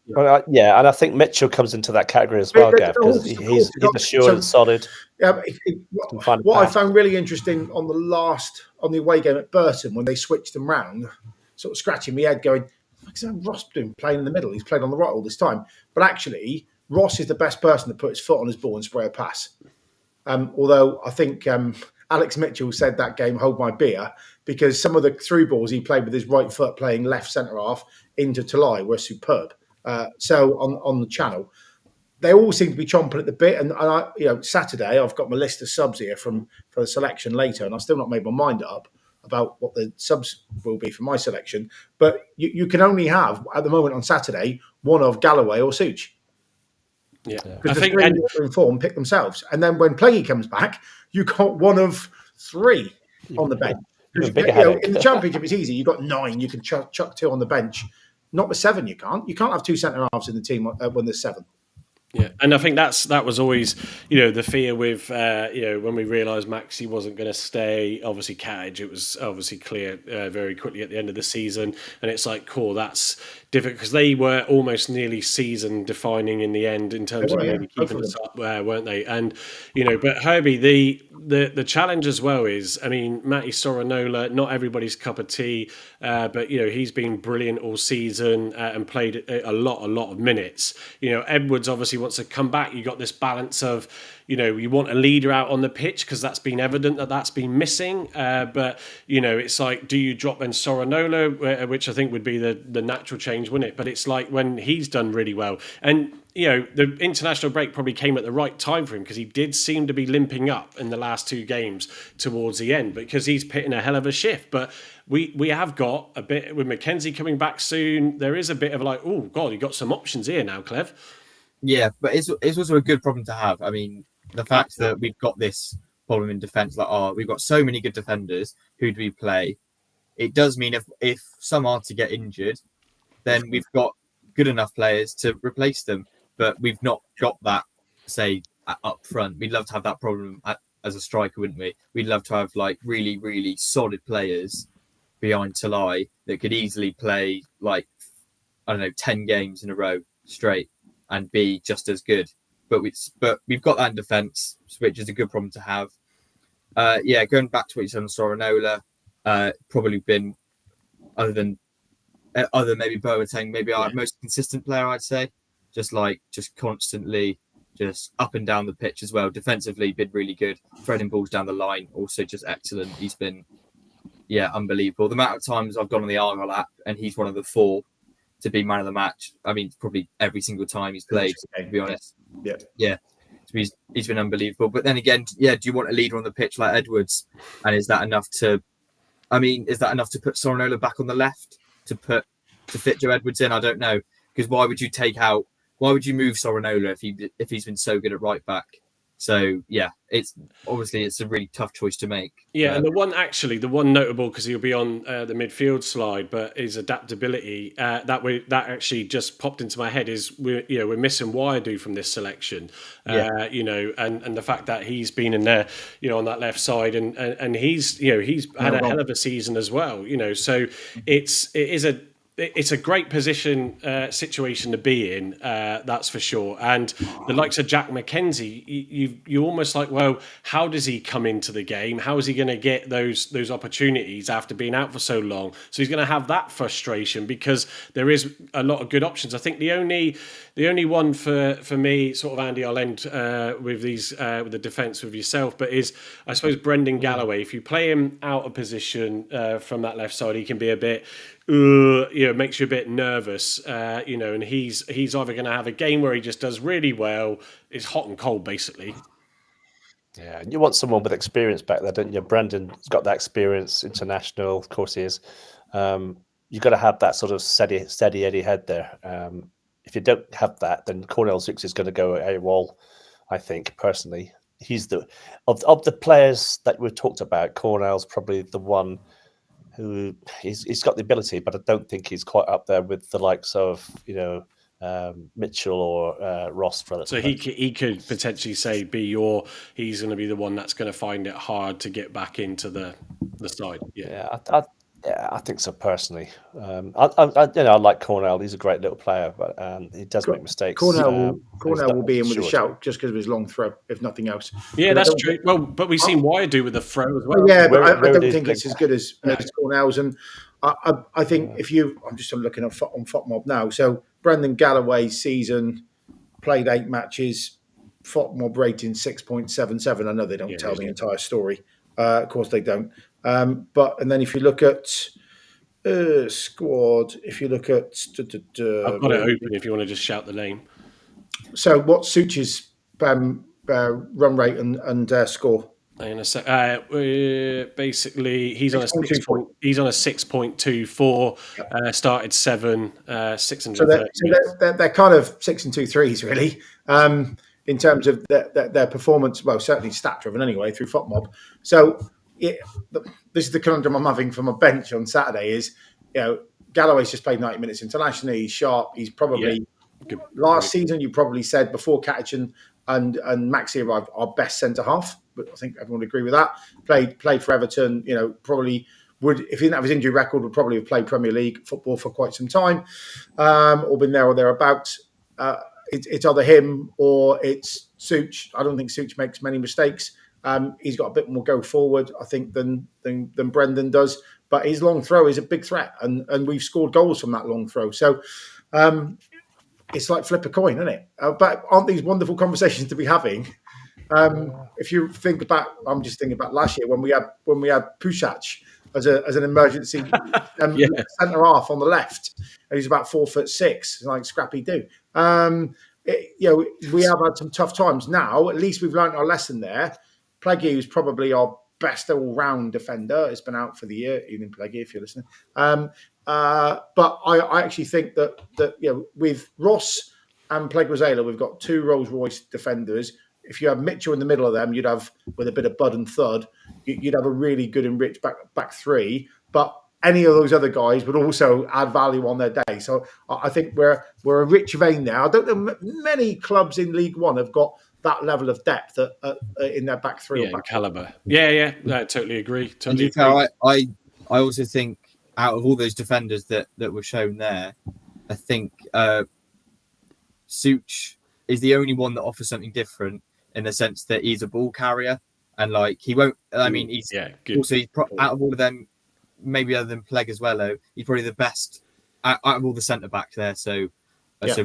Well, yeah, and I think Mitchell comes into that category as well, Gav, because he's assured and solid. Yeah, what I found pass. really interesting on the away game at Burton when they switched them round, sort of scratching my head, going, "What's Ross doing playing in the middle? He's played on the right all this time." But actually, Ross is the best person to put his foot on his ball and spray a pass. Although I think Alex Mitchell said that game, "Hold my beer," because some of the through balls he played with his right foot, playing left centre half into Talai, were superb. So on the channel, they all seem to be chomping at the bit. And I, Saturday, I've got my list of subs here for the selection later, and I've still not made my mind up about what the subs will be for my selection. But you can only have, at the moment on Saturday, one of Galloway or Such. Yeah. Because the three that are in form pick themselves. And then when Plaguey comes back, you got one of three on the bench. In the Championship, it's easy. You've got 9. You can chuck 2 on the bench. Not with 7, you can't. You can't have 2 centre-halves in the team when there's 7. Yeah, and I think that was always, the fear with, when we realised Maxi wasn't going to stay. Obviously, Cage, it was obviously clear very quickly at the end of the season, and it's like, cool, that's difficult because they were almost nearly season defining in the end in terms of maybe keeping us up, weren't they? And but Herbie, the challenge as well is, I mean, Matty Soranola, not everybody's cup of tea, but he's been brilliant all season and played a lot of minutes. Edwards obviously wants to come back. You got this balance of, you want a leader out on the pitch because that's been evident that's been missing. But it's like, do you drop then Soranola, which I think would be the natural change, wouldn't it? But it's like when he's done really well, and the international break probably came at the right time for him because he did seem to be limping up in the last 2 games towards the end because he's pitting a hell of a shift. But we have got a bit with Mackenzie coming back soon. There is a bit of like, oh God, you got some options here now, Clev. Yeah, but it's also a good problem to have. I mean, the fact that we've got this problem in defence, like, we've got so many good defenders. Who do we play? It does mean if some are to get injured, then we've got good enough players to replace them. But we've not got that, say, up front. We'd love to have that problem as a striker, wouldn't we? We'd love to have like really, really solid players behind Talai that could easily play 10 games in a row straight and be just as good. But we've got that in defence, which is a good problem to have. Going back to what you said on Soranola, probably been other than maybe Boateng, maybe our most consistent player, I'd say. Just constantly, just up and down the pitch as well. Defensively, been really good. Threading balls down the line, also just excellent. He's been, unbelievable. The amount of times I've gone on the Argyle app and he's one of the 4 to be man of the match. I mean, probably every single time he's played, to be honest. Yeah. So he's been unbelievable. But then again, do you want a leader on the pitch like Edwards? And is that enough to put Soranola back on the left to fit Joe Edwards in? I don't know. Because why would you move Soranola if he's been so good at right back? So it's a really tough choice to make. Yeah, and the one notable, because he'll be on the midfield slide, but his adaptability that actually just popped into my head is we're missing Wyadu from this selection. And the fact that he's been in there, on that left side, and he's had a hell of a season as well. So it's a great situation to be in, that's for sure. And the likes of Jack McKenzie, you almost like, well, how does he come into the game? How is he going to get those opportunities after being out for so long? So he's going to have that frustration because there is a lot of good options. I think the only one for me, sort of, Andy, I'll end with the defence with yourself, but is, I suppose, Brendan Galloway. If you play him out of position from that left side, he can be a bit, makes you a bit nervous, and he's either going to have a game where he just does really well, it's hot and cold, basically. Yeah, you want someone with experience back there, don't you? Brendan's got that experience, international, of course he is. You've got to have that sort of steady Eddie head there. If you don't have that, then Cornell Zux is going to go AWOL, I think, personally. He's of the players that we've talked about, Cornell's probably the one who he's got the ability, but I don't think he's quite up there with the likes of Mitchell or Ross. So he could potentially say he's going to be the one that's going to find it hard to get back into the side. Yeah, Yeah, I think so personally. I like Cornell. He's a great little player, but he does make mistakes. Cornell will be in with a Sure. shout just because of his long throw, if nothing else. Yeah, But I that's don't true. think- Well, but we've seen Wire do with the throw as well. Yeah, but I Where don't it is think it's big. as good as Cornell's. And I think if you, I'm just looking on FOTMob now. So Brendan Galloway's season played 8 matches, FOTMob rating 6.77. I know they don't tell the entire story. Of course they don't. And then if you look at squad, if you look at I've got it open if you want to just shout the name. so what's Such's run rate and score? In a sec, basically, he's on a 6.24. He's on a 6.24. Started 7, 630. So they're kind of 6 and 2 3s really, in terms of their performance. Well, certainly stat driven anyway through FOTMob. So this is the conundrum I'm having from a bench on Saturday. Is Galloway's just played 90 minutes internationally. He's sharp. He's probably last season. You probably said before Katic and Maxi arrived, our best centre half. But I think everyone would agree with that. Played for Everton. Probably would, if he didn't have his injury record, would probably have played Premier League football for quite some time, or been there or thereabouts. It's either him or it's Such. I don't think Such makes many mistakes. He's got a bit more go forward, I think, than Brendan does. But his long throw is a big threat, and we've scored goals from that long throw. So it's like flip a coin, isn't it? But aren't these wonderful conversations to be having? If you think about, I'm just thinking about last year when we had Pušač as an emergency centre half on the left. He's about 4'6", like Scrappy do. We have had some tough times. Now, at least we've learned our lesson there. Pleggy is probably our best all-round defender. It's been out for the year, even Pleggy, if you're listening. But I actually think that with Ross and Pleguezuela, we've got 2 Rolls-Royce defenders. If you have Mitchell in the middle of them, you'd have, with a bit of Bud and Thud, you'd have a really good enriched back 3. But any of those other guys would also add value on their day. So I think we're a rich vein there. I don't know many clubs in League One have got that level of depth in their back 3 or back caliber. Yeah, I totally agree. I also think out of all those defenders that were shown there, I think Such is the only one that offers something different in the sense that he's a ball carrier and he won't. I mean, he's good. Also out of all of them, maybe other than Pleguezuela, he's probably the best out of all the centre backs there. So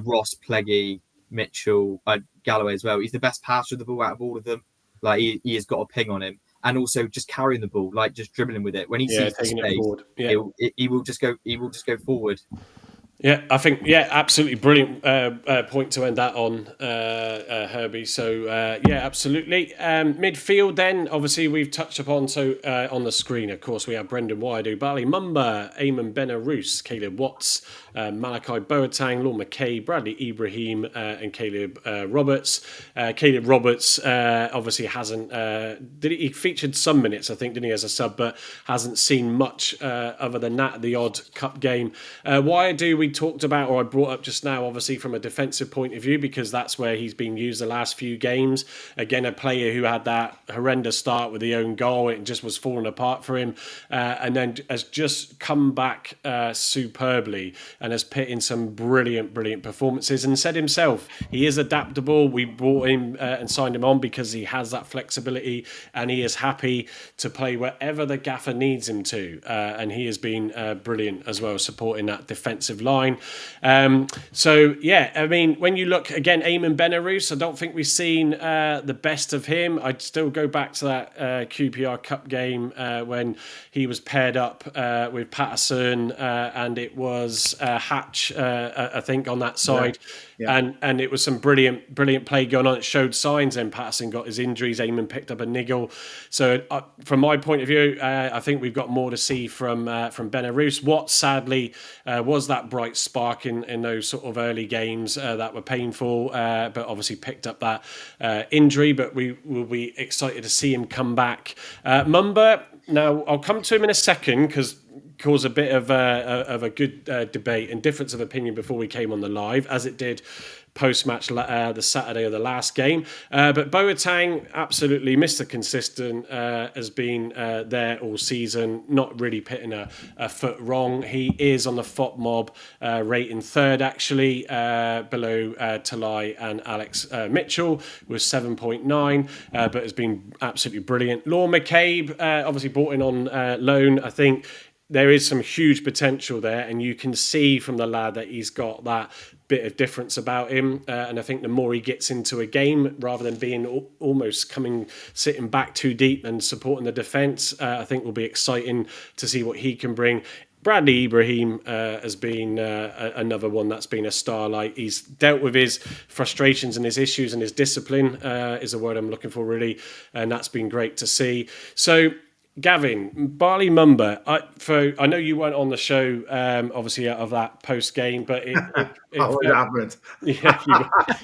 Ross, Pleggy, Mitchell, Galloway as well. He's the best passer of the ball out of all of them. He has got a ping on him, and also just carrying the ball, just dribbling with it. When he sees the space, he will just go. He will just go forward. Yeah, I think absolutely brilliant point to end that on, Herbie. So absolutely. Midfield then, obviously we've touched upon on the screen. Of course, we have Brendan Waidu, Bali Mumba, Eamon Benarous, Caleb Watts, Malachi Boateng, Lord McKay, Bradley Ibrahim, and Caleb Roberts. Caleb Roberts obviously hasn't. He featured some minutes, I think, didn't he, as a sub, but hasn't seen much other than that, the odd cup game. Waidu we talked about, or I brought up just now, obviously from a defensive point of view, because that's where he's been used the last few games. Again, a player who had that horrendous start with the own goal, it just was falling apart for him, and then has just come back superbly and has put in some brilliant performances, and said himself he is adaptable. We brought him and signed him on because he has that flexibility, and he is happy to play wherever the gaffer needs him to, and he has been brilliant as well, supporting that defensive line. I mean, when you look again, Eamon Benarous, I don't think we've seen the best of him. I'd still go back to that QPR Cup game when he was paired up with Patterson, and it was Hatch, I think, on that side. Yeah. And it was some brilliant play going on. It showed signs. Then Patterson got his injuries. Eamon picked up a niggle. So from my point of view, I think we've got more to see from Benarous. What sadly was that bright spark in those sort of early games that were painful, but obviously picked up that injury. But we will be excited to see him come back. Mumba. Now I'll come to him in a second because caused a bit of a good debate and difference of opinion before we came on the live, as it did post-match the Saturday of the last game. But Boateng, absolutely Mr. Consistent, has been there all season, not really putting a foot wrong. He is on the FOTMob rating third, actually, below Talai and Alex Mitchell with 7.9, but has been absolutely brilliant. Law McCabe, obviously brought in on loan. I think there is some huge potential there, and you can see from the lad that he's got that bit of difference about him. And I think the more he gets into a game, rather than being almost sitting back too deep and supporting the defence, I think will be exciting to see what he can bring. Bradley Ibrahim has been another one that's been a starlight. He's dealt with his frustrations and his issues, and his discipline is a word I'm looking for, really, and that's been great to see. So, Gavin, Barley Mumba, I know you weren't on the show, obviously, out of that post-game, but I was adamant. Yeah,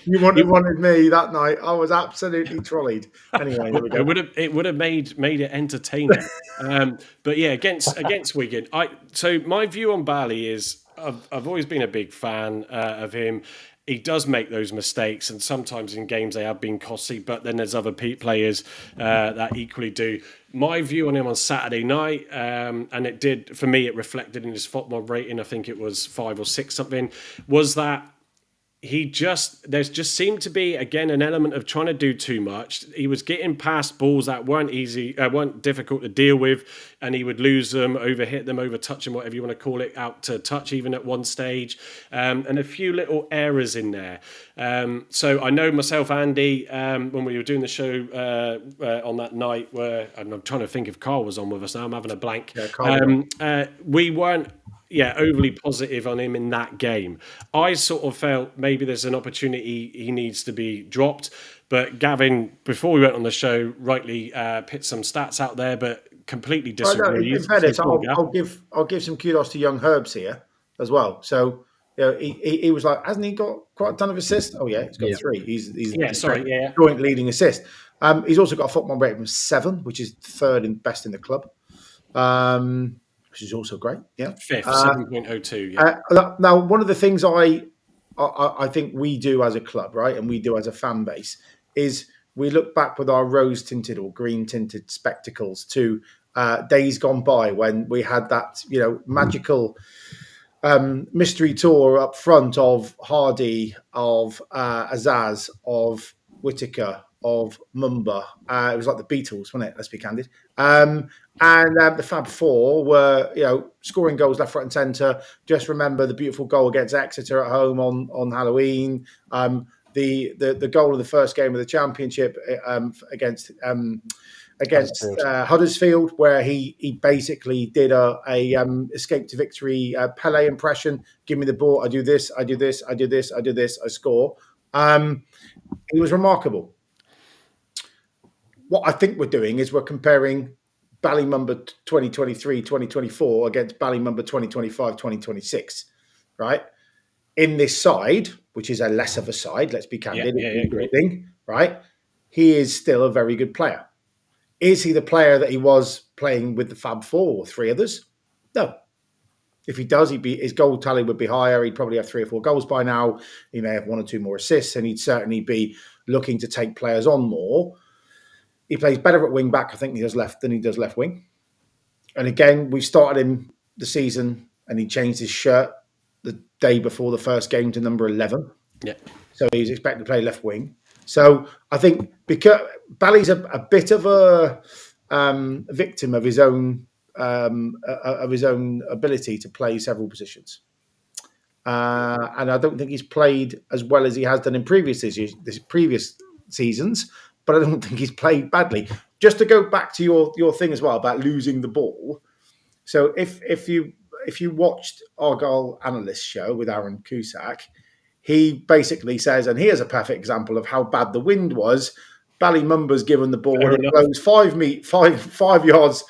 you wanted me that night. I was absolutely trolleyed. Anyway, there we go. It would have made it entertaining. But yeah, against Wigan. So my view on Barley is I've always been a big fan of him. He does make those mistakes, and sometimes in games they have been costly, but then there's other players that equally do. My view on him on Saturday night, and it did, for me, it reflected in his FOTMob rating, I think it was 5 or 6 something, was that there's just seemed to be, again, an element of trying to do too much. He was getting past balls that weren't difficult to deal with, and he would lose them, overhit them, overtouch them, whatever you want to call it, out to touch even at one stage, and a few little errors in there. So I know myself, Andy, when we were doing the show on that night, and I'm trying to think if Carl was on with us now, I'm having a blank. Yeah, Carl. We weren't overly positive on him in that game. I sort of felt maybe there's an opportunity he needs to be dropped. But Gavin, before we went on the show, rightly put some stats out there, but completely disagree. In fairness, I'll give some kudos to young Herbs here as well. So he was like, hasn't he got quite a ton of assists? Oh yeah, he's got 3. He's joint leading assist. He's also got a FOTMob rating of 7, which is third and best in the club. Which is also great. Yeah, 5th, 7.02. Yeah. Now, one of the things I think we do as a club, right, and we do as a fan base, is we look back with our rose-tinted or green-tinted spectacles to days gone by when we had that, magical mystery tour up front of Hardy, of Azaz, of Whittaker, of Mumba. It was like the Beatles, wasn't it? Let's be candid. And the Fab Four were, scoring goals left, right, and centre. Just remember the beautiful goal against Exeter at home on Halloween. The goal of the first game of the Championship against Huddersfield, where he basically did a escape to victory Pele impression. Give me the ball. I do this. I do this. I do this. I do this. I score. He was remarkable. What I think we're doing is we're comparing Ballymumba 2023, 2024 against Ballymumba 2025, 2026, right? In this side, which is a less of a side, let's be candid, right? He is still a very good player. Is he the player that he was playing with the Fab Four or 3 others? No. If he does, his goal tally would be higher. He'd probably have 3 or 4 goals by now. He may have 1 or 2 more assists, and he'd certainly be looking to take players on more. He plays better at wing back, I think, than he does left wing. And again, we started him the season, and he changed his shirt the day before the first game to number 11. Yeah. So he's expected to play left wing. So I think because Bally's a bit of a victim of his own ability to play several positions. And I don't think he's played as well as he has done in previous seasons. But I don't think he's played badly. Just to go back to your thing as well about losing the ball. So if you watched Argyle Analyst Show with Aaron Cusack, he basically says, and here's a perfect example of how bad the wind was. Ballymumba's given the ball and it blows 5 yards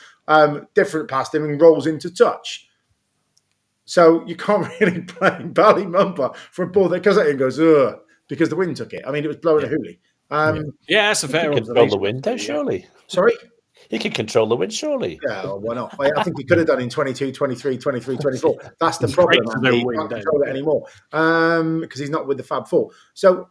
different past him and rolls into touch. So you can't really blame Ballymumba for a ball that goes at it and goes, ugh, because the wind took it. I mean, it was blowing a hoolie. That's a fair control the wind, though, surely. Sorry? He can control the wind, surely. Yeah, well, why not? I think he could have done in 22, 23, 23, 24. That's the problem. Breaks his own He wing, can't don't control it anymore because he's not with the Fab Four. So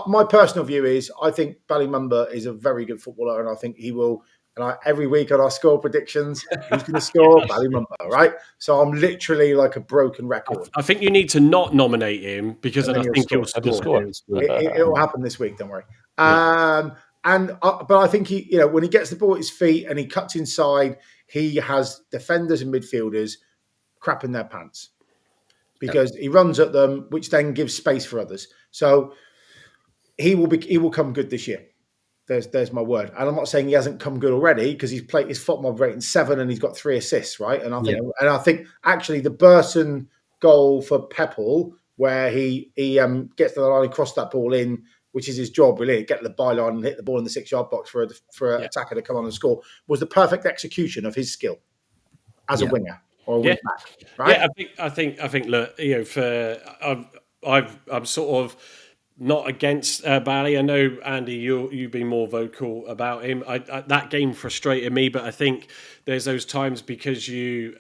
my personal view is I think Ballymumba is a very good footballer, and I think he will. And every week on our score predictions, who's going to score? Ballymumba, right? So I'm literally like a broken record. I think you need to not nominate him because And then then I he'll think he'll score. score. It'll happen this week. Don't worry. But I think he, when he gets the ball at his feet and he cuts inside, he has defenders and midfielders crapping their pants because he runs at them, which then gives space for others. So he will come good this year. There's my word. And I'm not saying he hasn't come good already because he's played his foot mob rating 7 and he's got 3 assists, right? And I think actually the Burton goal for Peppel, where he gets to the line and cross that ball in, which is his job really, get the byline and hit the ball in the 6-yard box for an attacker to come on and score, was the perfect execution of his skill as a winger or a wing back, right? Yeah, I think. Look, I'm sort of not against Bally. I know, Andy, you've been more vocal about him. That game frustrated me, but I think there's those times because you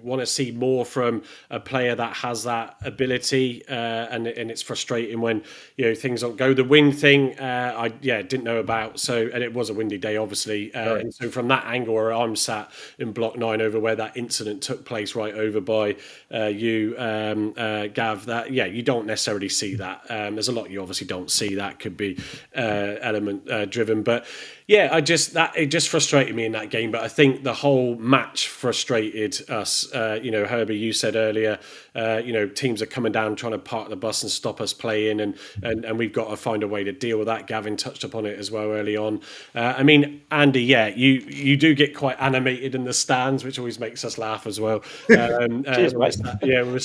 want to see more from a player that has that ability, and it's frustrating when things don't go. The wind thing, I didn't know about. So, and it was a windy day, obviously, and so from that angle where I'm sat in Block 9 over where that incident took place, right over by you, Gav, that you don't necessarily see that. There's a lot you obviously don't see. That could be element driven, but it just frustrated me in that game. But I think the whole match frustrated us. Herbie, you said earlier, teams are coming down trying to park the bus and stop us playing, and we've got to find a way to deal with that. Gavin touched upon it as well early on. Andy, you do get quite animated in the stands, which always makes us laugh as well. Cheers, mate.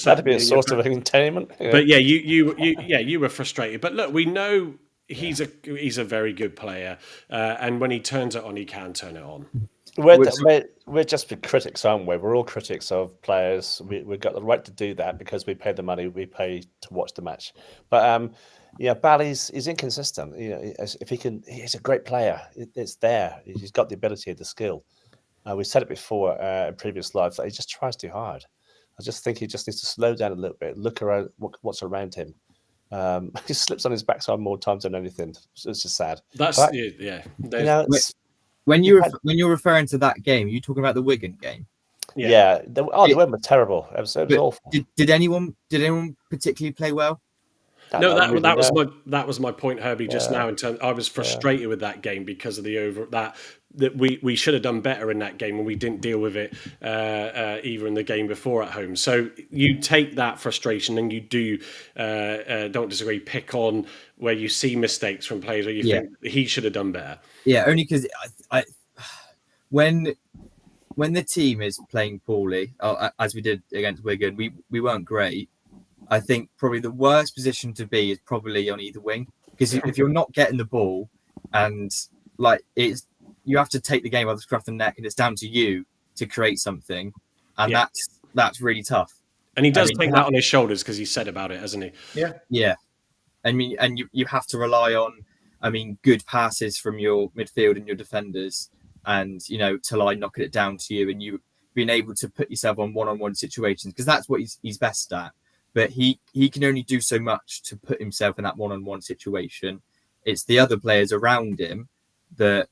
That'd be a source of entertainment. Yeah. But you were frustrated. But look, we know he's a very good player, and when he turns it on, he can turn it on. We're just critics, aren't we? We're all critics of players. We've got the right to do that because we pay the money we pay to watch the match. But Bally's is inconsistent. If he can, he's a great player. It's there. He's got the ability and the skill. We said it before in previous lives that he just tries too hard. I just think he just needs to slow down a little bit, look around what's around him. He slips on his backside more times than anything. It's just sad. When you're referring to that game, you talking about the Wigan game? Yeah. The Wigan was terrible. It was awful. Did anyone particularly play well? That was my point, Herbie, just now. In terms, I was frustrated with that game because of that we should have done better in that game, and we didn't deal with it either in the game before at home. So you take that frustration and you do don't disagree, pick on where you see mistakes from players where you think he should have done better. Yeah, only because when the team is playing poorly, as we did against Wigan, we weren't great. I think probably the worst position to be is probably on either wing, because if you're not getting the ball and you have to take the game by the scruff of the neck, and it's down to you to create something, and that's really tough. And he does take that on his shoulders because he said about it, hasn't he? Yeah. And you have to rely on, good passes from your midfield and your defenders, and Talai knocking it down to you, and you being able to put yourself on one-on-one situations, because that's what he's best at. But he can only do so much to put himself in that one-on-one situation. It's the other players around him that,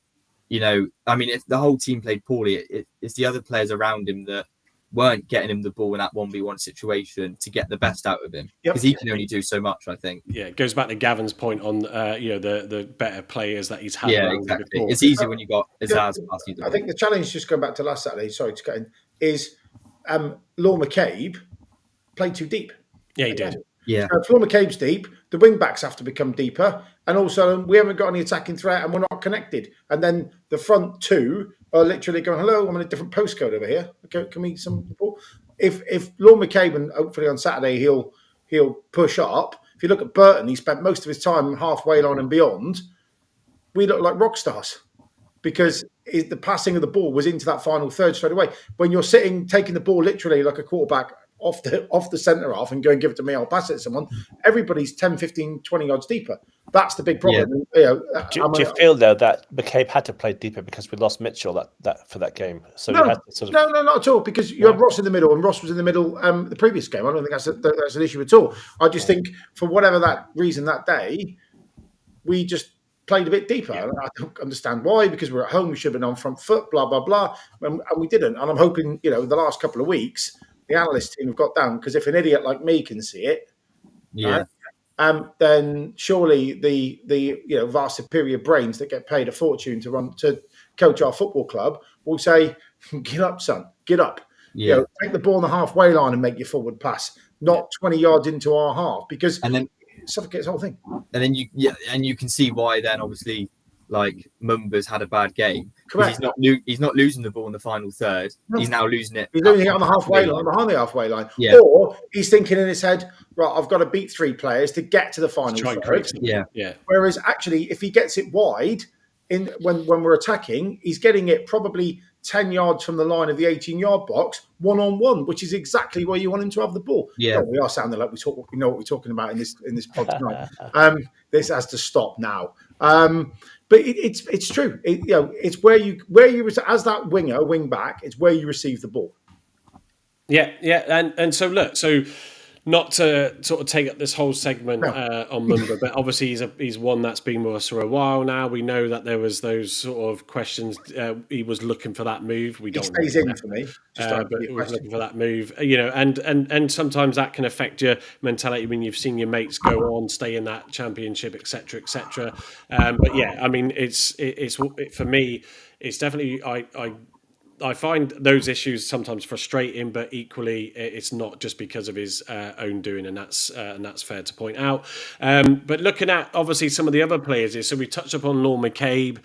if the whole team played poorly, it's the other players around him that weren't getting him the ball in that 1v1 situation to get the best out of him, because he can only do so much, I think. Yeah, it goes back to Gavin's point on the better players that he's had. Yeah, exactly. Before. It's easy when you got Azar's passing. I think the challenge, just going back to last Saturday, sorry to cut in, is Law McCabe played too deep. Yeah, he did. Yeah. So if Law McCabe's deep, the wing backs have to become deeper, and also we haven't got any attacking threat, and we're not connected. And then the front two are literally going, "Hello, I'm in a different postcode over here. Okay, can we some ball?" If Law McCabe, and hopefully on Saturday he'll push up. If you look at Burton, he spent most of his time halfway line and beyond. We look like rock stars because the passing of the ball was into that final third straight away. When you're sitting, taking the ball literally like a quarterback off the centre half and go and give it to me, I'll pass it to someone. Everybody's 10, 15, 20 yards deeper. That's the big problem. Do you feel though that McCabe had to play deeper because we lost Mitchell that for that game? So no, he had to sort of... no, not at all. Because you have Ross in the middle, and Ross was in the middle the previous game. I don't think that's an issue at all. I just think for whatever that reason that day, we just played a bit deeper. Yeah. I don't understand why, because we're at home, we should have been on front foot, blah, blah, blah. And we didn't. And I'm hoping, the last couple of weeks, the analyst team have got down, because if an idiot like me can see it, then surely the vast superior brains that get paid a fortune to coach our football club will say, get up, son, get up. Yeah. Take the ball on the halfway line and make your forward pass, not 20 yards into our half, because it suffocates the whole thing. And then you can see why then obviously like Mumba's had a bad game. Correct. He's not losing the ball in the final third. No. He's now losing it. He's losing it on the halfway line, behind the halfway line. Yeah. Or he's thinking in his head, right, I've got to beat 3 players to get to the final third. Yeah. Whereas actually, if he gets it wide when we're attacking, he's getting it probably 10 yards from the line of the 18-yard box, 1-on-1, which is exactly where you want him to have the ball. Yeah, we are sounding like we know what we're talking about in this pod tonight. This has to stop now. But it's true. It's where you as that wing back, it's where you receive the ball. Yeah, and so look, not to sort of take up this whole segment on Mumba, but obviously he's one that's been with us for a while now. We know that there was those sort of questions. He was looking for that move. We don't. He stays in for me, but he was looking for that move. And sometimes that can affect your mentality when you've seen your mates go on, stay in that championship, etc., etc. But yeah, I mean, it's for me, it's definitely I find those issues sometimes frustrating, but equally it's not just because of his own doing, and that's fair to point out. But looking at obviously some of the other players, so we touched upon Lord McCabe.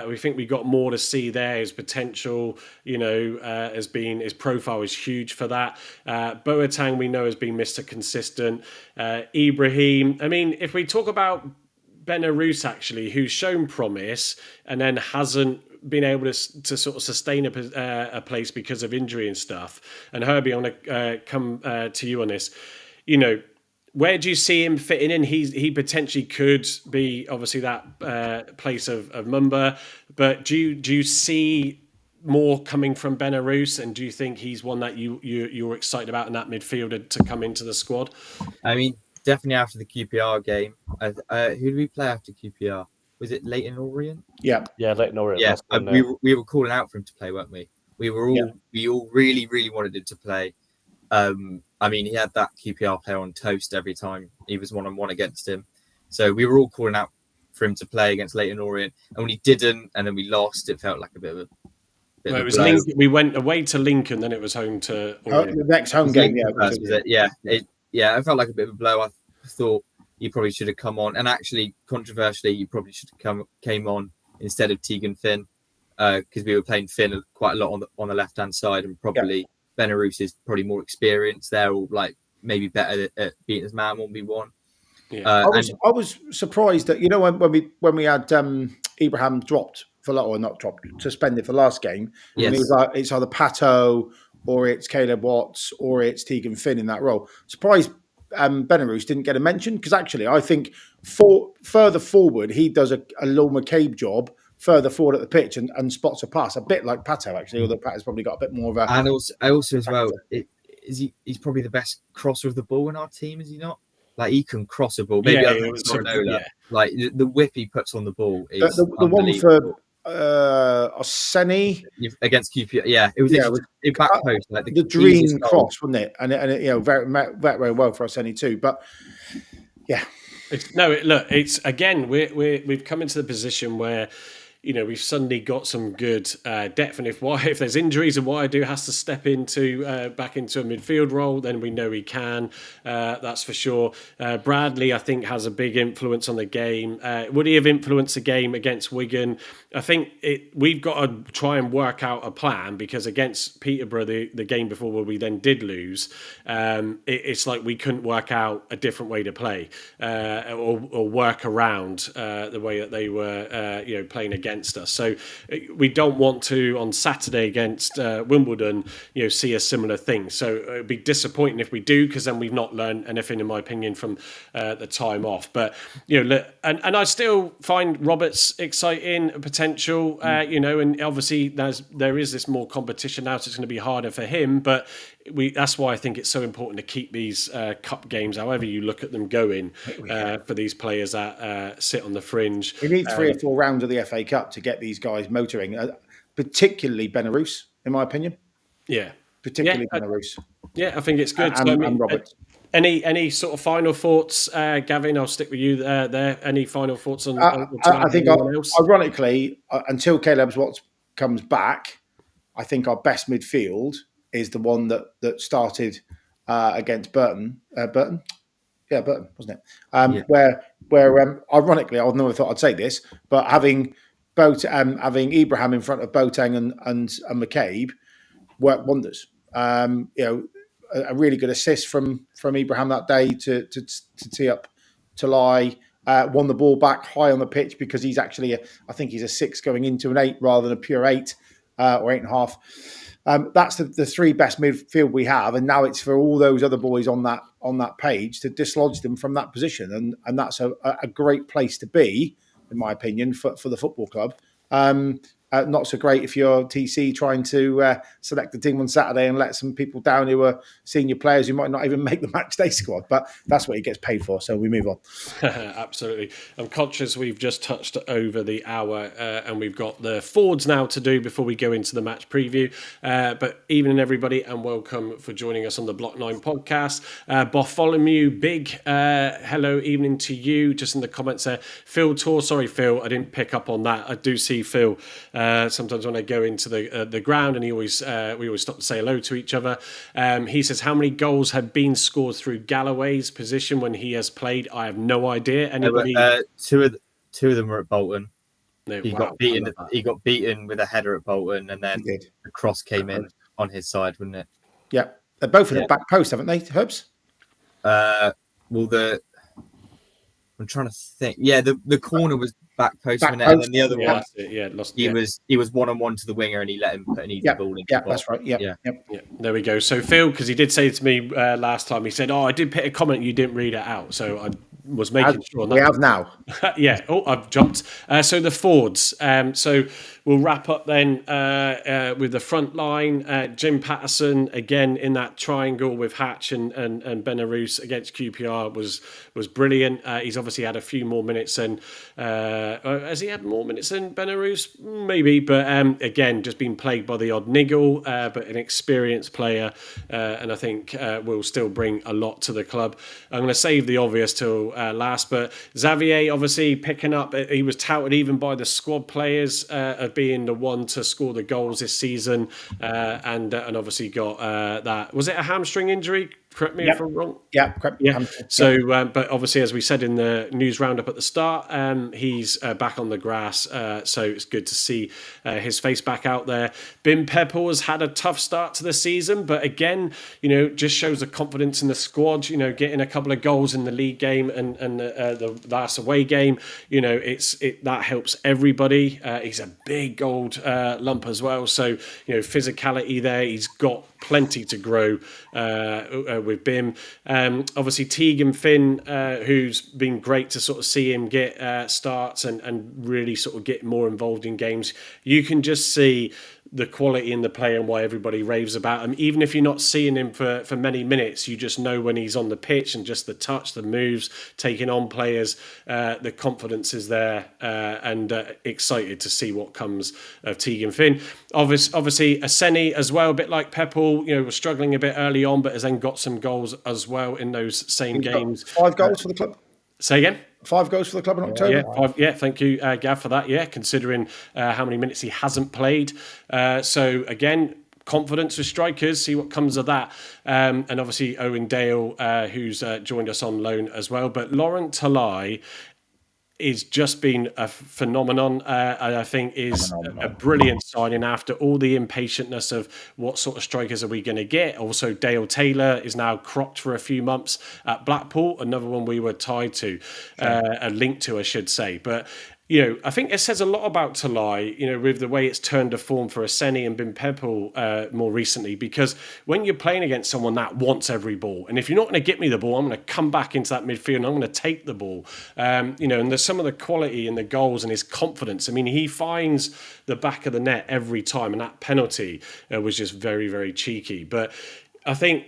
We think we got more to see there. His potential, has been, his profile is huge for that. Boateng we know has been Mr. Consistent. Ibrahim. I mean, if we talk about Benarous actually, who's shown promise and then hasn't been able to sort of sustain a place because of injury and stuff. And Herbie, I want to come to you on this. Where do you see him fitting in? He potentially could be obviously that place of Mumba, but do you see more coming from Benarous, and do you think he's one that you're excited about in that midfielder to come into the squad? I mean, definitely after the QPR game. Who did we play after QPR? Was it Leyton Orient? Yeah, Leyton Orient. Yeah, we were calling out for him to play, weren't we? We all really, really wanted him to play. I mean, he had that QPR player on toast every time he was 1-on-1 against him. So we were all calling out for him to play against Leyton Orient, and when he didn't, and then we lost, it felt like a bit of a. It was Lincoln. We went away to Lincoln, then it was home to Orient. The next home game. It felt like a bit of a blow. I thought he probably should have come on, and actually, controversially, he probably should have came on instead of Tegan Finn, because we were playing Finn quite a lot on the left hand side, and probably Benarous is probably more experienced there, or like maybe better at beating his man 1v1. Yeah. I was surprised that when we had Ibrahim suspended for last game. Yes. And it was like it's either Pato or it's Caleb Watts or it's Tegan Finn in that role. Surprised Benarous didn't get a mention, because actually I think further forward he does a Lord McCabe job further forward at the pitch and spots a pass, a bit like Pato actually, although Pato's probably got a bit more of a. And also as well, he's probably the best crosser of the ball in our team, is he not? Like he can cross a ball. Maybe like the whip he puts on the ball is the one for Oseni against QPR. Yeah, it was back post, like the dream cross, wasn't it? And it very, very well for Oseni too. But yeah, it's again we've come into the position where we've suddenly got some good depth, and if there's injuries and Waidu has to step into back into a midfield role, then we know he can. That's for sure. Bradley, I think, has a big influence on the game. Would he have influenced the game against Wigan? I think we've got to try and work out a plan, because against Peterborough, the game before where we then did lose, it's like we couldn't work out a different way to play or work around the way that they were playing against against us. So we don't want to on Saturday against Wimbledon, see a similar thing. So it'd be disappointing if we do, because then we've not learned anything, in my opinion, from the time off. But and I still find Roberts exciting potential. And obviously there is this more competition now, so it's going to be harder for him. But that's why I think it's so important to keep these cup games, however you look at them, going for these players that sit on the fringe. We need 3 or 4 rounds of the FA Cup to get these guys motoring, particularly Belarus, in my opinion. Yeah. Particularly Belarus. Yeah, I think it's good. And Roberts. Any sort of final thoughts, Gavin? I'll stick with you there. Any final thoughts on? I think, ironically, until Caleb Watts comes back, I think our best midfield is the one that started against Burton. Burton, wasn't it? Where ironically, I never thought I'd say this, but having Ibrahim in front of Boateng and McCabe worked wonders. A really good assist from Ibrahim that day to tee up Talai. Won the ball back high on the pitch, because he's actually I think he's a 6 going into an 8 rather than a pure 8 or 8.5. That's the 3 best midfield we have, and now it's for all those other boys on that page to dislodge them from that position, and that's a great place to be, in my opinion, for the football club. Not so great if you're TC trying to select the team on Saturday and let some people down who are senior players who might not even make the match day squad. But that's what he gets paid for, so we move on. Absolutely. I'm conscious we've just touched over the hour, and we've got the forwards now to do before we go into the match preview. But evening, everybody, and welcome for joining us on the Block 9 podcast. Bartholomew, big hello, evening to you. Just in the comments there. Phil Tor, sorry, Phil, I didn't pick up on that. I do see Phil sometimes when I go into the ground, and we always stop to say hello to each other. He says, how many goals have been scored through Galloway's position when he has played? I have no idea. Anybody? Two of them were at Bolton. No, he got beaten. He got beaten with a header at Bolton, and then the cross came in on his side, wouldn't it? Yeah, they're both in the back post, haven't they, Herbs? I'm trying to think. Yeah, the corner was back post, and then the other one, he was 1-on-1 to the winger, and he let him put an easy ball in. Yeah, that's right. Yeah. There we go. So Phil, because he did say to me last time, he said, "Oh, I did put a comment, you didn't read it out," so I was making sure. On that. We have now. Yeah. Oh, I've jumped. So the forwards. So we'll wrap up then with the front line. Jim Patterson again in that triangle with Hatch and Belarus against QPR was brilliant. He's obviously had a few more minutes than. Has he had more minutes than Belarus? Maybe, but again, just been plagued by the odd niggle, but an experienced player, and I think will still bring a lot to the club. I'm going to save the obvious till last, but Xavier obviously picking up. He was touted even by the squad players of being the one to score the goals this season, and obviously got that. Was it a hamstring injury? Correct me if I'm wrong. Yeah, correct. Yeah. So, but obviously, as we said in the news roundup at the start, he's back on the grass. So it's good to see his face back out there. Bim Pepple has had a tough start to the season, but again, just shows the confidence in the squad. Getting a couple of goals in the league game and the last away game. That helps everybody. He's a big gold lump as well. So physicality there. He's got plenty to grow with Bim. Obviously Teague and Finn, who's been great to sort of see him get starts and really sort of get more involved in games. You can just see the quality in the player and why everybody raves about him. Even if you're not seeing him for many minutes, you just know when he's on the pitch and just the touch, the moves, taking on players, the confidence is there, and excited to see what comes of Teague and Finn. Obviously, Aseni as well, a bit like Pepple, was struggling a bit early on, but has then got some goals as well in those same games. 5 goals for the club. Say again? 5 goals for the club in October. Thank you, Gav, for that. Yeah, considering how many minutes he hasn't played. So again, confidence with strikers. See what comes of that. And obviously Owen Dale, who's joined us on loan as well. But Laurent Talai is just been a phenomenon. I think is a brilliant signing after all the impatientness of what sort of strikers are we going to get. Also, Dale Taylor is now cropped for a few months at Blackpool, another one we were tied to, a link to, I should say. But I think it says a lot about Talai, with the way it's turned a form for Aseni and Bimpepo more recently, because when you're playing against someone that wants every ball, and if you're not going to get me the ball, I'm going to come back into that midfield and I'm going to take the ball. And there's some of the quality in the goals and his confidence. I mean, he finds the back of the net every time, and that penalty was just very, very cheeky. But I think,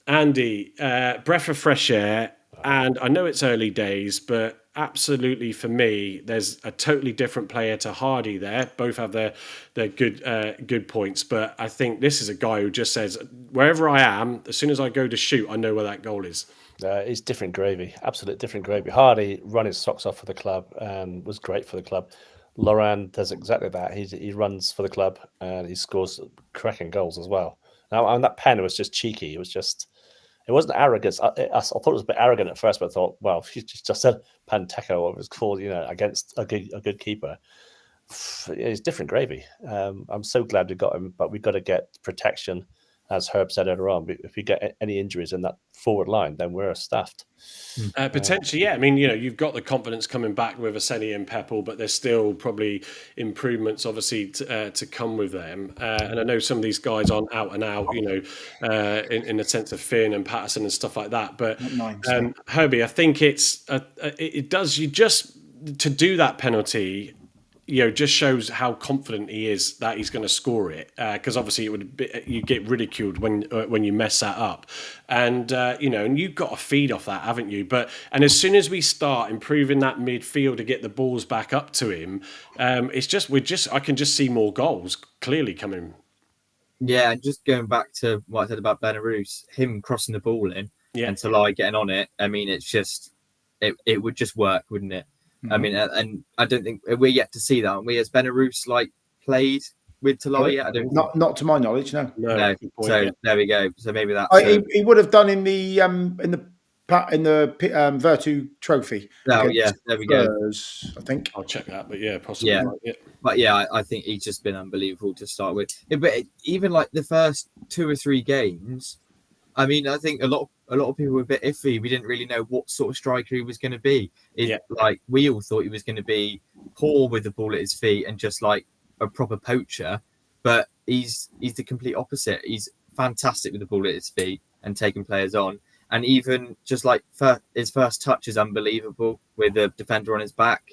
Andy, breath of fresh air, and I know it's early days, but absolutely for me, there's a totally different player to Hardy there. Both have their good points, but I think this is a guy who just says, wherever I am, as soon as I go to shoot, I know where that goal is. It's different gravy, absolute different gravy. Hardy run his socks off for the club and was great for the club. Laurent does exactly that. He runs for the club and he scores cracking goals as well. Now, and that pen was just cheeky. It wasn't arrogance. I thought it was a bit arrogant at first, but I thought, well, she just said Panteco, what it was called, against a good keeper. It's different gravy. I'm so glad we got him, but we've got to get protection, as Herb said earlier on. If we get any injuries in that forward line, then we're stuffed. Potentially, yeah. I mean, you've got the confidence coming back with Aseni and Peppel, but there's still probably improvements, obviously, to come with them. And I know some of these guys aren't out and out, in the sense of Finn and Patterson and stuff like that. But Herbie, I think it does. You just to do that penalty, just shows how confident he is that he's going to score it. Because obviously you get ridiculed when you mess that up, and and you've got to feed off that, haven't you? And as soon as we start improving that midfield to get the balls back up to him, I can just see more goals clearly coming. Yeah, and just going back to what I said about Benarous, him crossing the ball in and Talai getting on it. I mean, it's just it would just work, wouldn't it? I mean, and I don't think we're yet to see that. Aren't we? Has Benarous played with Talai yet? Not to my knowledge, no. So there we go. So maybe that's he would have done in the Virtu Trophy. Oh yeah, there we go. I think I'll check that, but yeah, possibly. Yeah, right, yeah. But yeah, I think he's just been unbelievable to start with. But even like the first 2 or 3 games, I mean, I think a lot of people were a bit iffy. We didn't really know what sort of striker he was going to be. Like we all thought he was going to be poor with the ball at his feet and just like a proper poacher. But he's the complete opposite. He's fantastic with the ball at his feet and taking players on. And even just like his first touch is unbelievable with a defender on his back.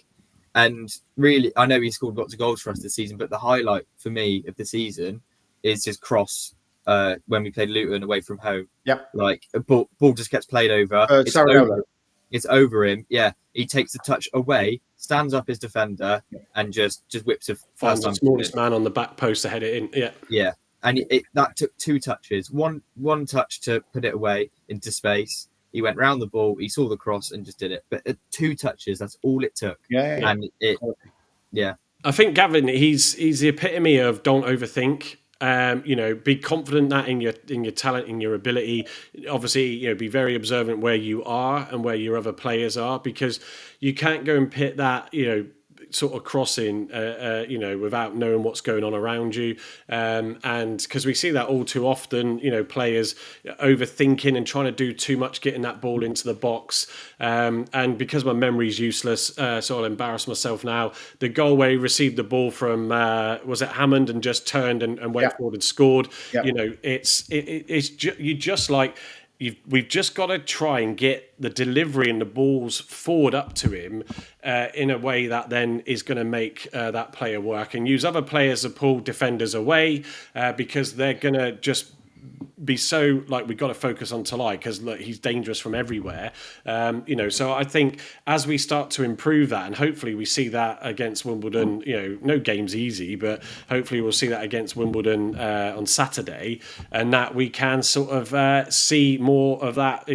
And really, I know he scored lots of goals for us this season, but the highlight for me of the season is his cross when we played Luton away from home. Yep. Like a ball just gets played over. It's over him. Yeah. He takes the touch away, stands up his defender, and just whips a finds the smallest man on the back post to head it in. Yeah. Yeah. And that took 2 touches. One touch to put it away into space. He went round the ball, he saw the cross and just did it. But 2 touches, that's all it took. Yeah. And I think Gavin, he's the epitome of don't overthink. Be confident that in your talent, in your ability. Obviously, be very observant where you are and where your other players are, because you can't go and pit that, sort of crossing, without knowing what's going on around you. And because we see that all too often, players overthinking and trying to do too much, getting that ball into the box. And because my memory's useless, so I'll embarrass myself now. The goal where he received the ball from, was it Hammond, and just turned and went forward and scored. Yep. We've just got to try and get the delivery and the balls forward up to him in a way that then is going to make that player work, and use other players to pull defenders away because they're going to just be so like, we've got to focus on Talai because look, he's dangerous from everywhere. So I think as we start to improve that, and hopefully we see that against Wimbledon, no game's easy, but hopefully we'll see that against Wimbledon on Saturday, and that we can sort of see more of that,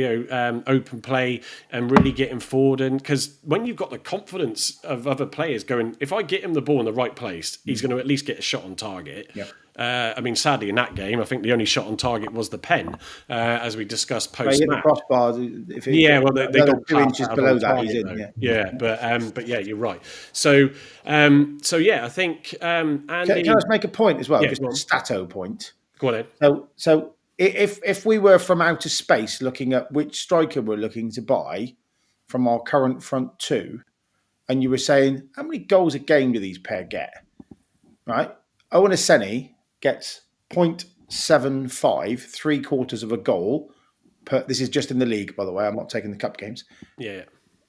open play and really getting forward. And because when you've got the confidence of other players going, if I get him the ball in the right place, he's going to at least get a shot on target. Yeah. Sadly, in that game, I think the only shot on target was the pen, as we discussed post-match. The crossbar. They got 2 inches below that. He's in. Yeah, but yeah, you're right. So I think Andy. Can I just make a point as well? Yeah, just a stato point. Go on then. So if we were from outer space looking at which striker we're looking to buy from our current front 2, and you were saying, how many goals a game do these pair get? Right? Owen Aseni gets 0.75, 3/4 of a goal. This is just in the league, by the way. I'm not taking the cup games. Yeah.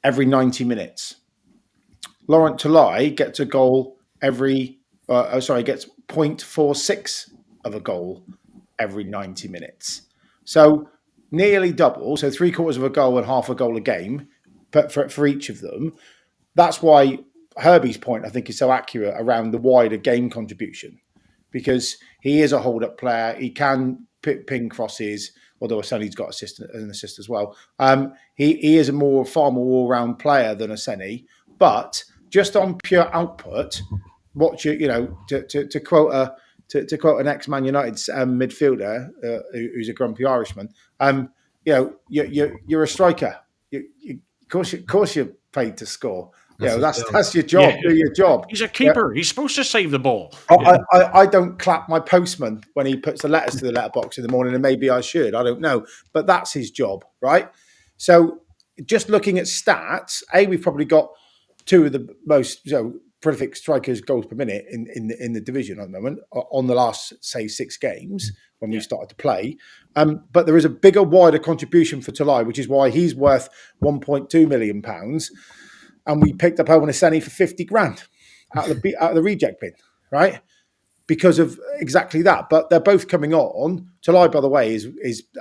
Every 90 minutes. Laurent Tolai gets a goal gets 0.46 of a goal every 90 minutes. So nearly double. So 3/4 of a goal and half a goal a game, but for each of them. That's why Herbie's point, I think, is so accurate around the wider game contribution, because he is a hold-up player. He can ping crosses, although Aseni's got an assist as well. He is far more all-round player than Aseni, but just on pure output, to quote an ex-Man United midfielder who's a grumpy Irishman, you're a striker. Of course, you're paid to score. That's your job. Yeah. Do your job. He's a keeper. He's supposed to save the ball. I don't clap my postman when he puts the letters to the letterbox in the morning, and maybe I should. I don't know, but that's his job, right? So, just looking at stats, we've probably got two of the most prolific strikers goals per minute in the division at the moment on the last, say, 6 games when we started to play. But there is a bigger, wider contribution for Tolai, which is why he's worth £1.2 million. And we picked up Owen Aseni for 50 grand out of the reject bin, right? Because of exactly that. But they're both coming on. Tolai, by the way, is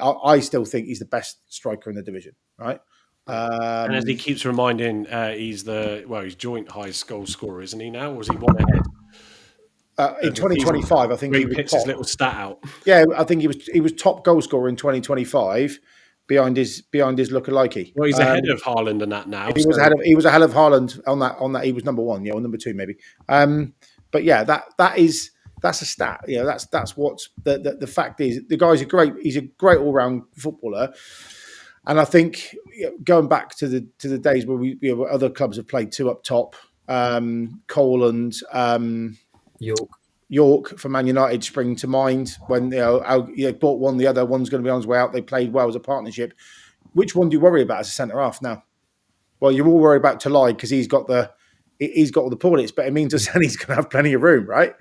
I still think he's the best striker in the division, right? And as he keeps reminding, he's joint highest goal scorer, isn't he now? Or is he one ahead? In 2025, I think he picks his little stat out. Yeah, I think he was top goal scorer in 2025 behind his lookalike. Well, he's ahead of Haaland and that now. He was ahead of Haaland on that. He was number 1, or number 2 maybe. But yeah, that's a stat. That's what's the fact is. The guy's he's a great all-round footballer. And I think going back to the days where other clubs have played 2 up top, Cole and York for Man United spring to mind when bought one, the other one's going to be on his way out. They played well as a partnership. Which one do you worry about as a centre half now? Well, you're all worried about Tolai because he's got all the plaudits, but it means Aseni's going to have plenty of room, right?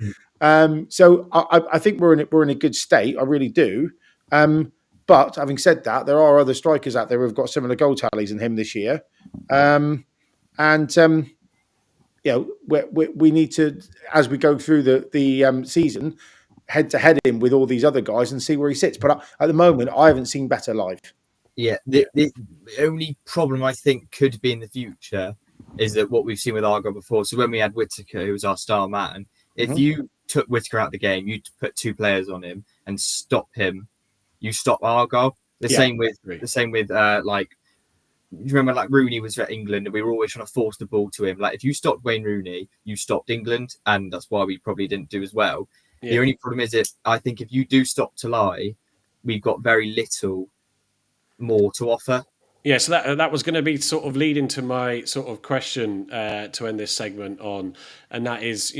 So I think we're in a good state. I really do. But having said that, there are other strikers out there who've got similar goal tallies than him this year, we need to, as we go through the season, head to head him with all these other guys and see where he sits. But at the moment, I haven't seen better live. Yeah, the only problem I think could be in the future is that what we've seen with Argyle before. So when we had Whittaker, who was our star man, if you took Whittaker out of the game, you put 2 players on him and stop him. You stop Argyle. The same with you remember like Rooney was for England and we were always trying to force the ball to him. Like if you stopped Wayne Rooney, you stopped England, and that's why we probably didn't do as well. Yeah. The only problem is I think if you do stop Tolai, we've got very little more to offer. Yeah, so that was going to be sort of leading to my sort of question to end this segment on, and that is,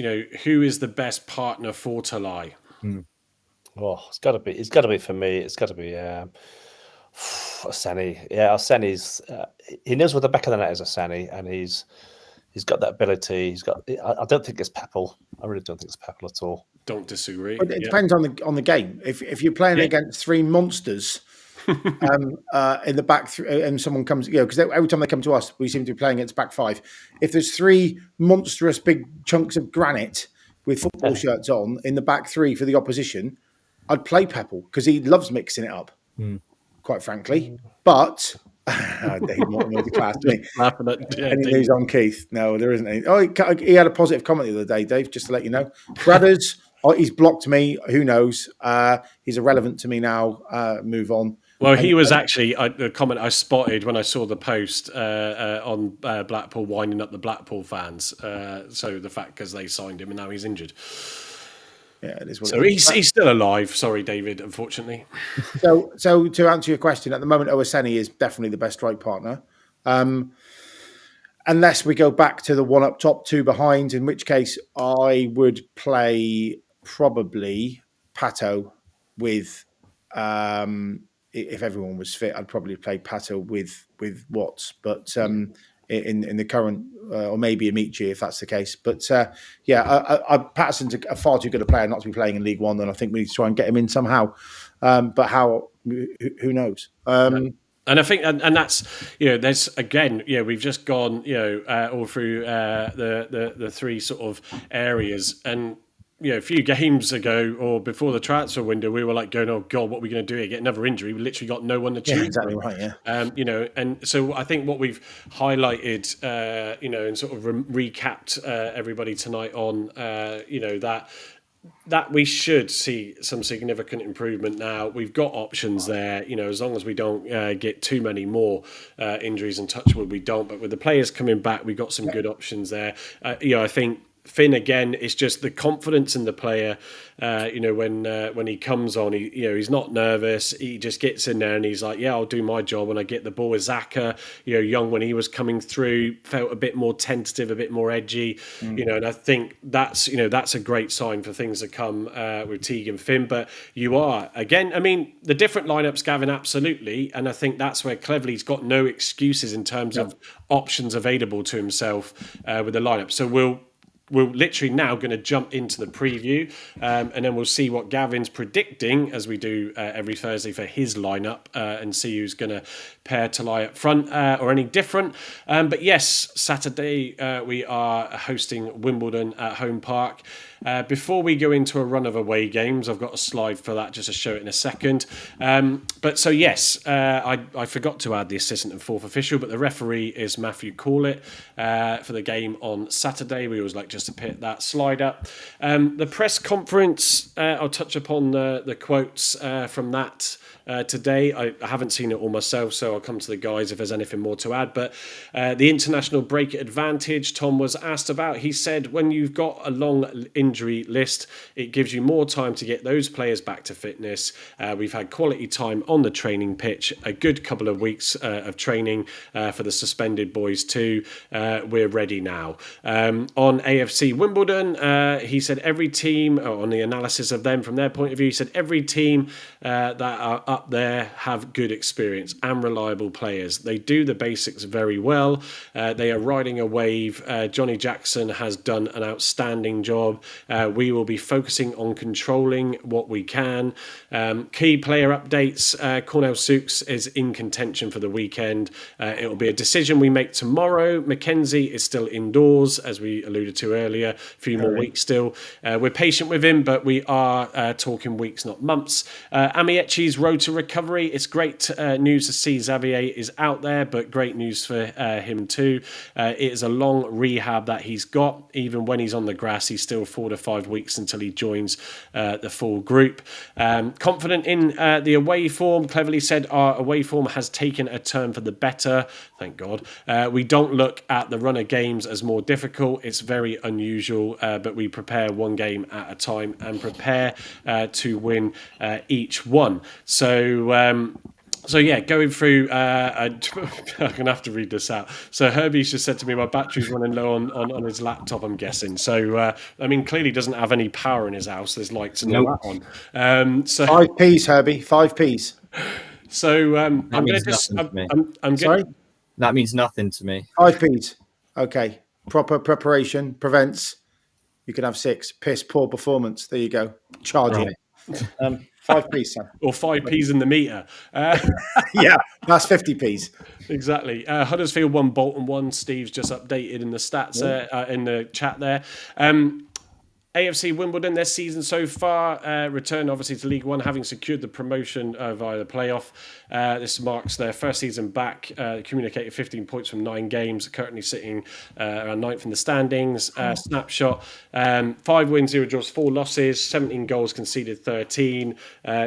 who is the best partner for Tolai? Oh, it's got to be for me. It's got to be Aseni. Yeah, Aseni's. He knows where the back of the net is, Aseni, and he's got that ability. I don't think it's Peppel. I really don't think it's Peppel at all. Don't disagree. But it depends on the game. If you're playing against 3 monsters in the back, and someone comes, because every time they come to us, we seem to be playing against back 5. If there's 3 monstrous big chunks of granite with football shirts on in the back 3 for the opposition, I'd play Peppel because he loves mixing it up, quite frankly. But Dave Morton was the class, didn't he? Any news on Keith? No, there isn't any. Oh, he had a positive comment the other day, Dave, just to let you know. Bradders, he's blocked me. Who knows? He's irrelevant to me now. Move on. Well, he was actually the comment I spotted when I saw the post on Blackpool winding up the Blackpool fans. So the fact because they signed him and now he's injured. Yeah, it is. So he's still alive. Sorry, David. Unfortunately. So to answer your question, at the moment, Aseni is definitely the best strike partner, unless we go back to the 1 up top, 2 behind. In which case, I would play probably Pato with. If everyone was fit, I'd probably play Pato with Watts. But in the current, or maybe Amici if that's the case. But Patterson's a far too good a player not to be playing in League One, and I think we need to try and get him in somehow. But how? Who knows? And I think, and that's, there's again, we've just gone, all through the three sort of areas, and a few games ago or before the transfer window, we were like going, "Oh God, what are we going to do here? Get another injury?" We literally got no one to choose. Yeah, exactly right. Yeah. And so I think what we've highlighted, and sort of recapped everybody tonight on, that we should see some significant improvement now. We've got options there, as long as we don't get too many more injuries, and touch wood we don't. But with the players coming back, we've got some good options there. I think Finn, again, it's just the confidence in the player. When he comes on, he's not nervous. He just gets in there and he's like, "Yeah, I'll do my job." When I get the ball with Xhaka, Young, when he was coming through, felt a bit more tentative, a bit more edgy. And I think that's a great sign for things to come with Teague and Finn. But you are again, the different lineups, Gavin, absolutely, and I think that's where Cleverley's got no excuses in terms of options available to himself with the lineup. So we're literally now going to jump into the preview, and then we'll see what Gavin's predicting, as we do every Thursday, for his lineup, and see who's going to pair to lie up front or any different. But yes, Saturday we are hosting Wimbledon at Home Park. Before we go into a run of away games, I've got a slide for that just to show it in a second. I forgot to add the assistant and fourth official, but the referee is Matthew Corlett for the game on Saturday. We always like just to put that slide up. The press conference, I'll touch upon the quotes from that today. I haven't seen it all myself, so I'll come to the guys if there's anything more to add. But the international break advantage Tom was asked about, he said, when you've got a long injury list, it gives you more time to get those players back to fitness. We've had quality time on the training pitch, a good couple of weeks of training for the suspended boys too. We're ready now. On AFC Wimbledon, he said every team, on the analysis of them from their point of view, he said every team that are up there have good experience and reliable players. They do the basics very well. They are riding a wave. Johnny Jackson has done an outstanding job. We will be focusing on controlling what we can. Key player updates. Cornell Sukes is in contention for the weekend. It will be a decision we make tomorrow. Mackenzie is still indoors, as we alluded to earlier. A few more weeks still. We're patient with him, but we are talking weeks, not months. Amiechi's road to recovery. It's great news to see Xavier is out there, but great news for him too. It is a long rehab that he's got. Even when he's on the grass, he's still 4 to 5 weeks until he joins the full group. Confident in the away form. Cleverly said our away form has taken a turn for the better. Thank God. We don't look at the run of games as more difficult. It's very unusual, but we prepare one game at a time and prepare to win each one. So yeah, going through, I'm going to have to read this out. So Herbie's just said to me, my battery's running low on his laptop, I'm guessing. So, clearly doesn't have any power in his house. There's lights and all that on. 5p's, Herbie, 5p's. So I'm going to just... Sorry? That means nothing to me. 5p's. Okay. Proper preparation prevents. You can have 6. Piss poor performance. There you go. Charge it. 5p's, son. Or 5p's in the meter. Yeah, that's 50p's. Exactly. Huddersfield 1, Bolton 1. Steve's just updated in the stats in the chat there. AFC Wimbledon, their season so far, return obviously to League One, having secured the promotion via the playoff. This marks their first season back, communicated 15 points from 9 games, currently sitting around 9th in the standings. Snapshot, 5 wins, 0 draws, 4 losses, 17 goals conceded, 13.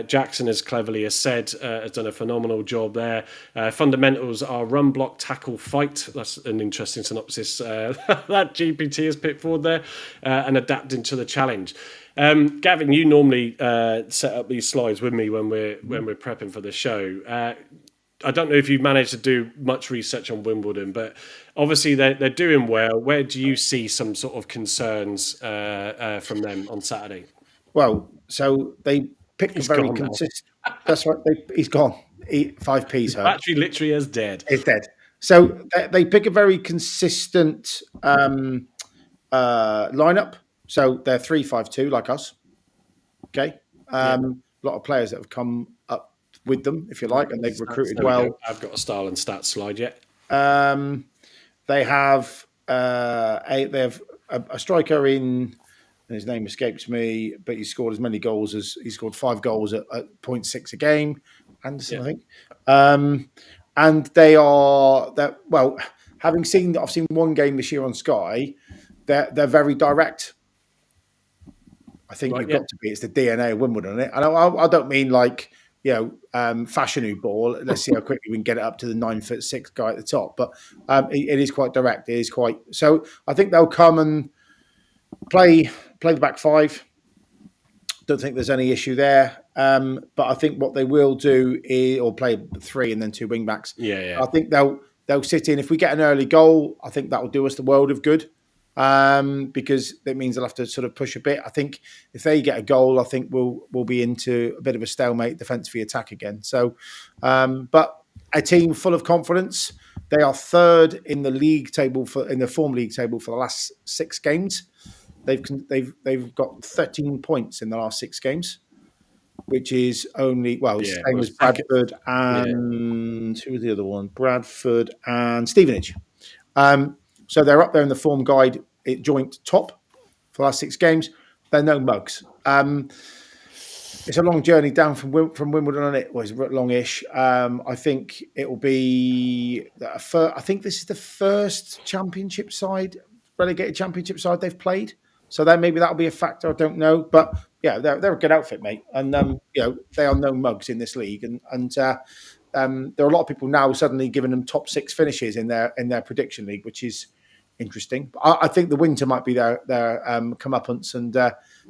Jackson, as Cleverly has said, has done a phenomenal job there. Fundamentals are run, block, tackle, fight. That's an interesting synopsis that GPT has put forward there, and adapting to the challenge. Gavin, you normally set up these slides with me when we're prepping for the show. I don't know if you've managed to do much research on Wimbledon, but obviously they're doing well. Where do you see some sort of concerns from them on Saturday? Well, so they picked a very consistent. That's right. He's gone. 5p's. Battery literally is dead. It's dead. So they pick a very consistent lineup. So they're 3-5-2 like us. Okay. A lot of players that have come up with them, if you like, and they've recruited There we well. go. I've got a style and stats slide yet. They have a striker in. His name escapes me, but he scored as many goals as he scored 5 goals at 0.6 a game. Anderson, I think. And they are that well. Having seen, I've seen one game this year on Sky. They're very direct. I think you've got to be. It's the DNA of Wimbledon, isn't it? And I don't mean like fashion ball. Let's see how quickly we can get it up to the 9'6" guy at the top. But it is quite direct. It is quite. So I think they'll come and play the back five. Don't think there's any issue there. But I think what they will do is, or play 3 and then 2 wing backs. Yeah. I think they'll sit in. If we get an early goal, I think that will do us the world of good. Because it means they'll have to sort of push a bit. I think if they get a goal, I think we'll be into a bit of a stalemate, defence v attack again. So, but a team full of confidence. They are 3rd in the league table in the form league table for the last 6 games. They've got 13 points in the last 6 games, which is only same as Bradford and who was the other one? Bradford and Stevenage. So they're up there in the form guide, joint top for the last 6 games. They're no mugs. It's a long journey down from Wimbledon, and it was longish. I think it will be. I think this is the first relegated championship side they've played. So then maybe that'll be a factor. I don't know, but yeah, they're a good outfit, mate, and they are no mugs in this league, and there are a lot of people now suddenly giving them top 6 finishes in their prediction league, which is interesting. I think the winter might be their comeuppance, and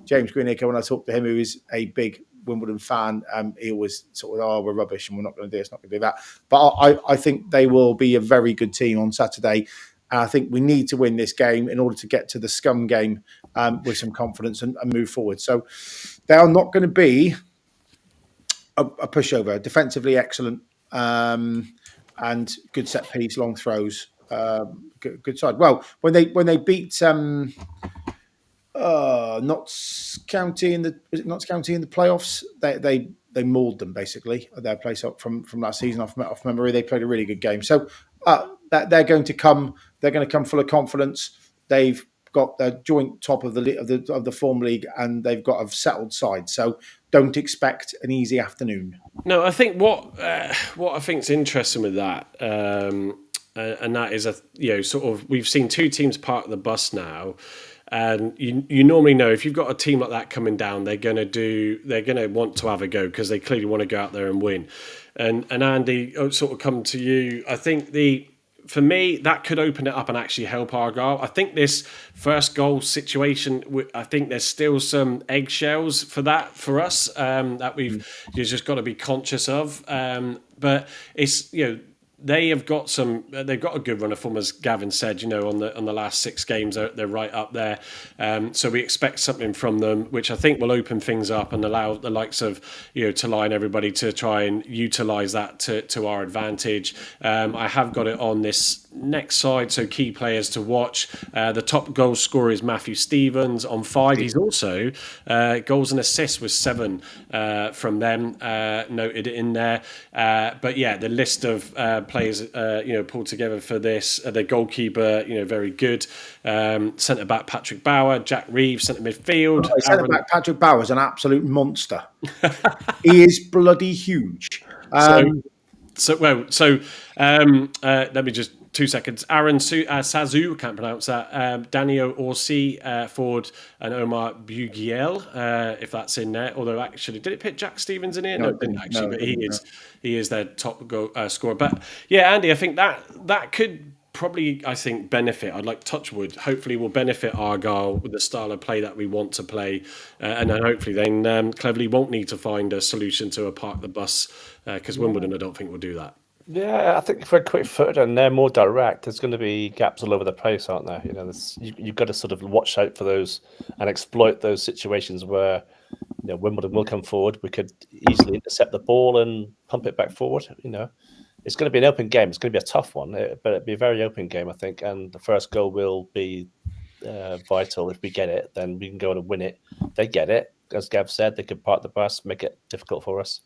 James Greenacre, when I talked to him, who is a big Wimbledon fan, he always sort of, we're rubbish and we're not going to do this, not going to do that. But I think they will be a very good team on Saturday. And I think we need to win this game in order to get to the scum game with some confidence and move forward. So they are not going to be a pushover. Defensively excellent and good set piece, long throws. Good side. Well, when they beat Notts County in the playoffs, they mauled them basically at their place up from last season off memory. They played a really good game. So they're going to come full of confidence. They've got their joint top of the form league, and they've got a settled side. So don't expect an easy afternoon. No, I think what I think is interesting with that, and that is sort of we've seen 2 teams park the bus now. And you normally know if you've got a team like that coming down, they're going to want to have a go because they clearly want to go out there and win. And Andy, sort of come to you. I think for me, that could open it up and actually help Argyle. I think this first goal situation, I think there's still some eggshells for us that you've just got to be conscious of. But it's they've got a good run of form, as Gavin said. On the last 6 games, they're right up there. So we expect something from them, which I think will open things up and allow the likes of Talai and everybody to try and utilise that to our advantage. I have got it on this next side, so key players to watch. The top goal scorer is Matthew Stevens on 5. He's also goals and assists with 7 from them noted in there. But yeah, the list of players pulled together for this. The goalkeeper, very good. Centre back Patrick Bauer, Jack Reeves, centre midfield. Centre back Patrick Bauer is an absolute monster. He is bloody huge. Let me just 2 seconds. Aaron Sazu, can't pronounce that. Daniel Orsi, Ford, and Omar Bugiel, if that's in there. Although actually, did it put Jack Stevens in here? No, it didn't actually. But he is their top goal scorer. But yeah, Andy, I think that could probably, benefit. I'd like Touchwood. Hopefully, will benefit Argyle with the style of play that we want to play, and then hopefully, Cleverly won't need to find a solution to a park the bus because Wimbledon, I don't think will do that. Yeah, I think if we're quick-footed and they're more direct, there's going to be gaps all over the place, aren't there? You've got to sort of watch out for those and exploit those situations where Wimbledon will come forward. We could easily intercept the ball and pump it back forward. it's going to be an open game. It's going to be a tough one, but it'll be a very open game, I think. And the first goal will be vital. If we get it, then we can go on and win it. If they get it, as Gav said, they could park the bus, make it difficult for us.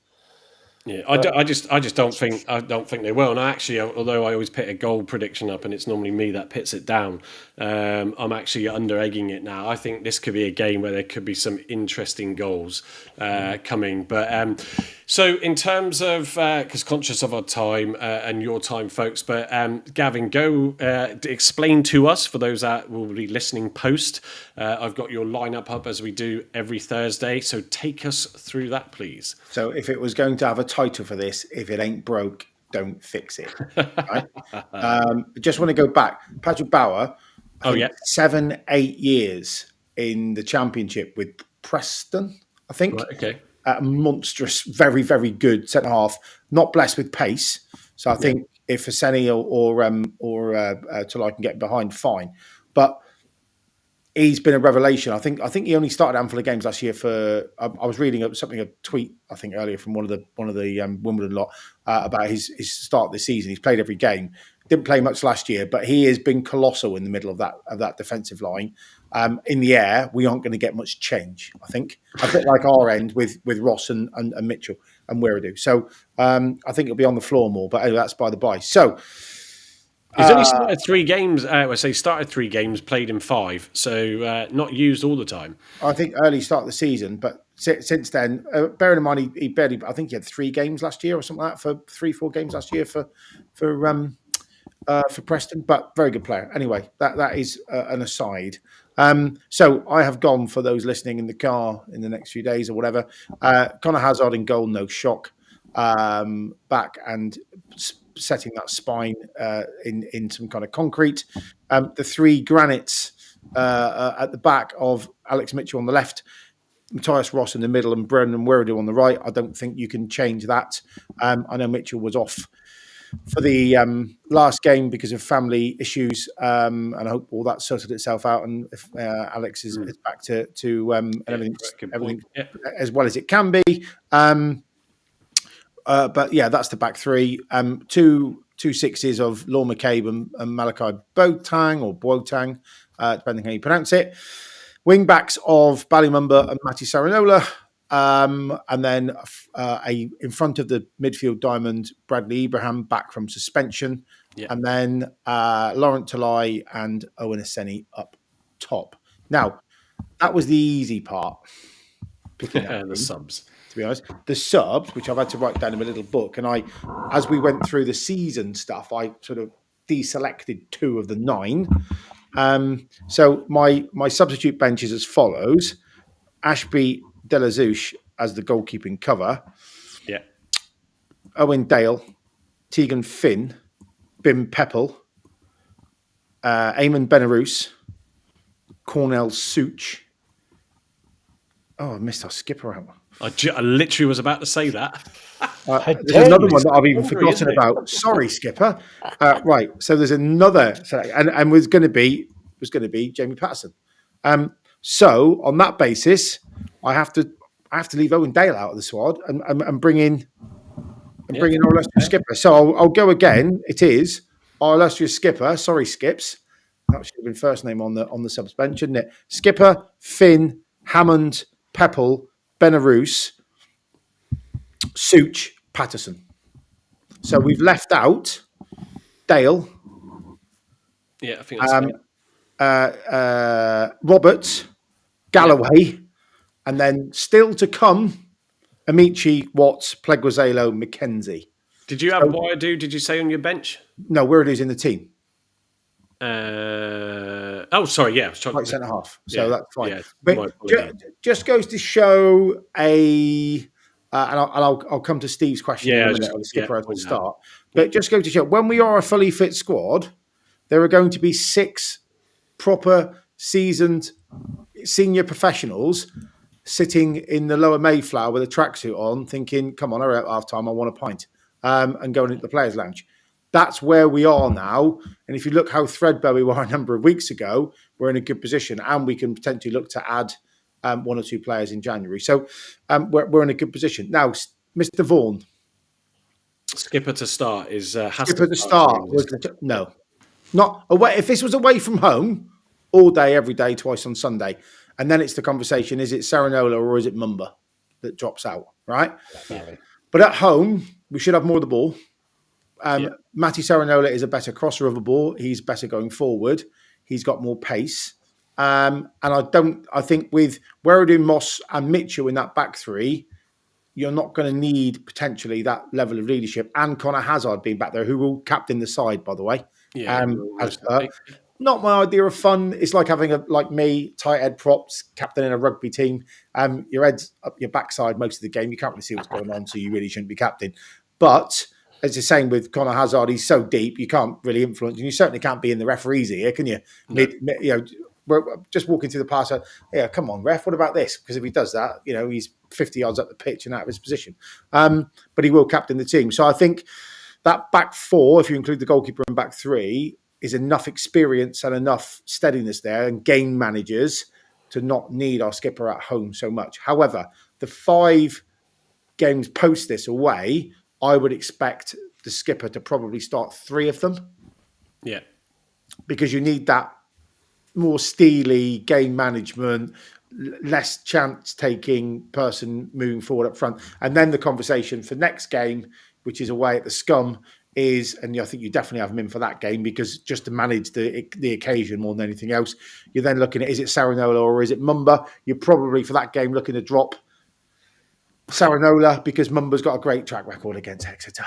Yeah, I just don't think they will. And actually, although I always put a goal prediction up, and it's normally me that pits it down, I'm actually under egging it now. I think this could be a game where there could be some interesting goals coming. But so in terms of, because conscious of our time and your time, folks, but Gavin, go explain to us, for those that will be listening post. I've got your lineup up as we do every Thursday. So take us through that, please. So if it was going to have a title for this, if it ain't broke, don't fix it. Right? I just want to go back. Patrick Bauer, I think 7-8 years in the Championship with Preston, I think. Right, okay. A monstrous, very, very good centre half, not blessed with pace. So I think if Hosseini or Tulai can get behind, fine. But he's been a revelation. I think he only started a handful of games last year. I was reading a tweet I think earlier from one of the Wimbledon lot about his start this season. He's played every game. Didn't play much last year, but he has been colossal in the middle of that defensive line. In the air, we aren't going to get much change. I think a bit like our end with Ross and Mitchell and Wiradoo. So I think it'll be on the floor more. But anyway, that's by the by. So. He's only started 3 games. Started 3 games, played in 5, so not used all the time. I think early start of the season, but since then, bearing in mind he barely. I think he had 3 games last year or something like that, for 3-4 games last year for Preston. But very good player. Anyway, that is an aside. So I have gone, for those listening in the car in the next few days or whatever. Conor Hazard in goal, no shock. Back and setting that spine in some kind of concrete. The 3 granites at the back of Alex Mitchell on the left, Matthias Ross in the middle, and Brendan Wiradoo on the right. I don't think you can change that. I know Mitchell was off for the last game because of family issues, and I hope all that sorted itself out. And if Alex is back to everything as well as it can be. But yeah, that's the back 3. 2 6s of Law McCabe and Malachi Boateng, depending how you pronounce it. Wing backs of Ballymumba and Matti Saranola. And then in front of the midfield diamond, Bradley Ibrahim back from suspension. Yeah. And then Laurent Tulai and Owen Hosseini up top. Now, that was the easy part. Picking up the subs. To be honest, the subs, which I've had to write down in my little book, and as we went through the season stuff, I sort of deselected 2 of the 9. So my substitute bench is as follows: Ashby Delazouche as the goalkeeping cover. Yeah. Owen Dale, Tegan Finn, Bim Peppel, Eamon Benarous, Cornell Such. Oh, I missed our skipper out. I literally was about to say that. There's another one that I've even forgotten about. Sorry, skipper. Right. So there's another, and was going to be Jamie Patterson. So on that basis, I have to leave Owen Dale out of the squad and bring in our illustrious skipper. So I'll go again. It is our illustrious skipper. Sorry, Skips. That should have been first name on the subs bench, shouldn't it? Skipper, Finn, Hammond, Peppel, Benarous, Such, Patterson. So we've left out Dale. Yeah, I think that's Roberts, Galloway, and then still to come, Amici, Watts, Pleguezuelo, McKenzie. Did you have Wiradoo, did you say, on your bench? No, Wiradoo's in the team. Sorry, yeah. Right centre half. So that's fine. Yeah, but just goes to show and I'll come to Steve's question in a minute on the skipper at the start. But just goes to show, when we are a fully fit squad, there are going to be 6 proper seasoned senior professionals sitting in the lower Mayflower with a tracksuit on, thinking, come on, hurry up, half time, I want a pint, and going into the players' lounge. That's where we are now. And if you look how threadbare we were a number of weeks ago, we're in a good position, and we can potentially look to add 1 or 2 players in January. So we're in a good position. Now, Mr. Vaughan, Skipper to start is has Skipper to to start. start was no, not away. If this was away from home, all day, every day, twice on Sunday, and then it's the conversation: is it Saranola or is it Mumba that drops out? Right. But at home, we should have more of the ball. Matty Saranola is a better crosser of a ball. He's better going forward. He's got more pace. And I think with Werradu, Moss and Mitchell in that back three, you're not going to need potentially that level of leadership. And Connor Hazard being back there, who will captain the side, by the way. Not my idea of fun. It's like having like me, tight head props, captain in a rugby team. Your head's up your backside most of the game. You can't really see what's going on, so you really shouldn't be captain. But it's the same with Connor Hazard. He's so deep, you can't really influence, and you certainly can't be in the referee's ear, can you? No. We're just walking through the pass. Yeah, come on, ref. What about this? Because if he does that, he's 50 yards up the pitch and out of his position. But he will captain the team. So I think that back four, if you include the goalkeeper and back three, is enough experience and enough steadiness there and game managers to not need our skipper at home so much. However, the 5 games post this away, I would expect the skipper to probably start 3 of them. Yeah. Because you need that more steely game management, less chance-taking person moving forward up front. And then the conversation for next game, which is away at the Scum, is, and I think you definitely have him in for that game because just to manage the occasion more than anything else, you're then looking at, is it Saranola or is it Mumba? You're probably for that game looking to drop Saranola because Mumba's got a great track record against Exeter.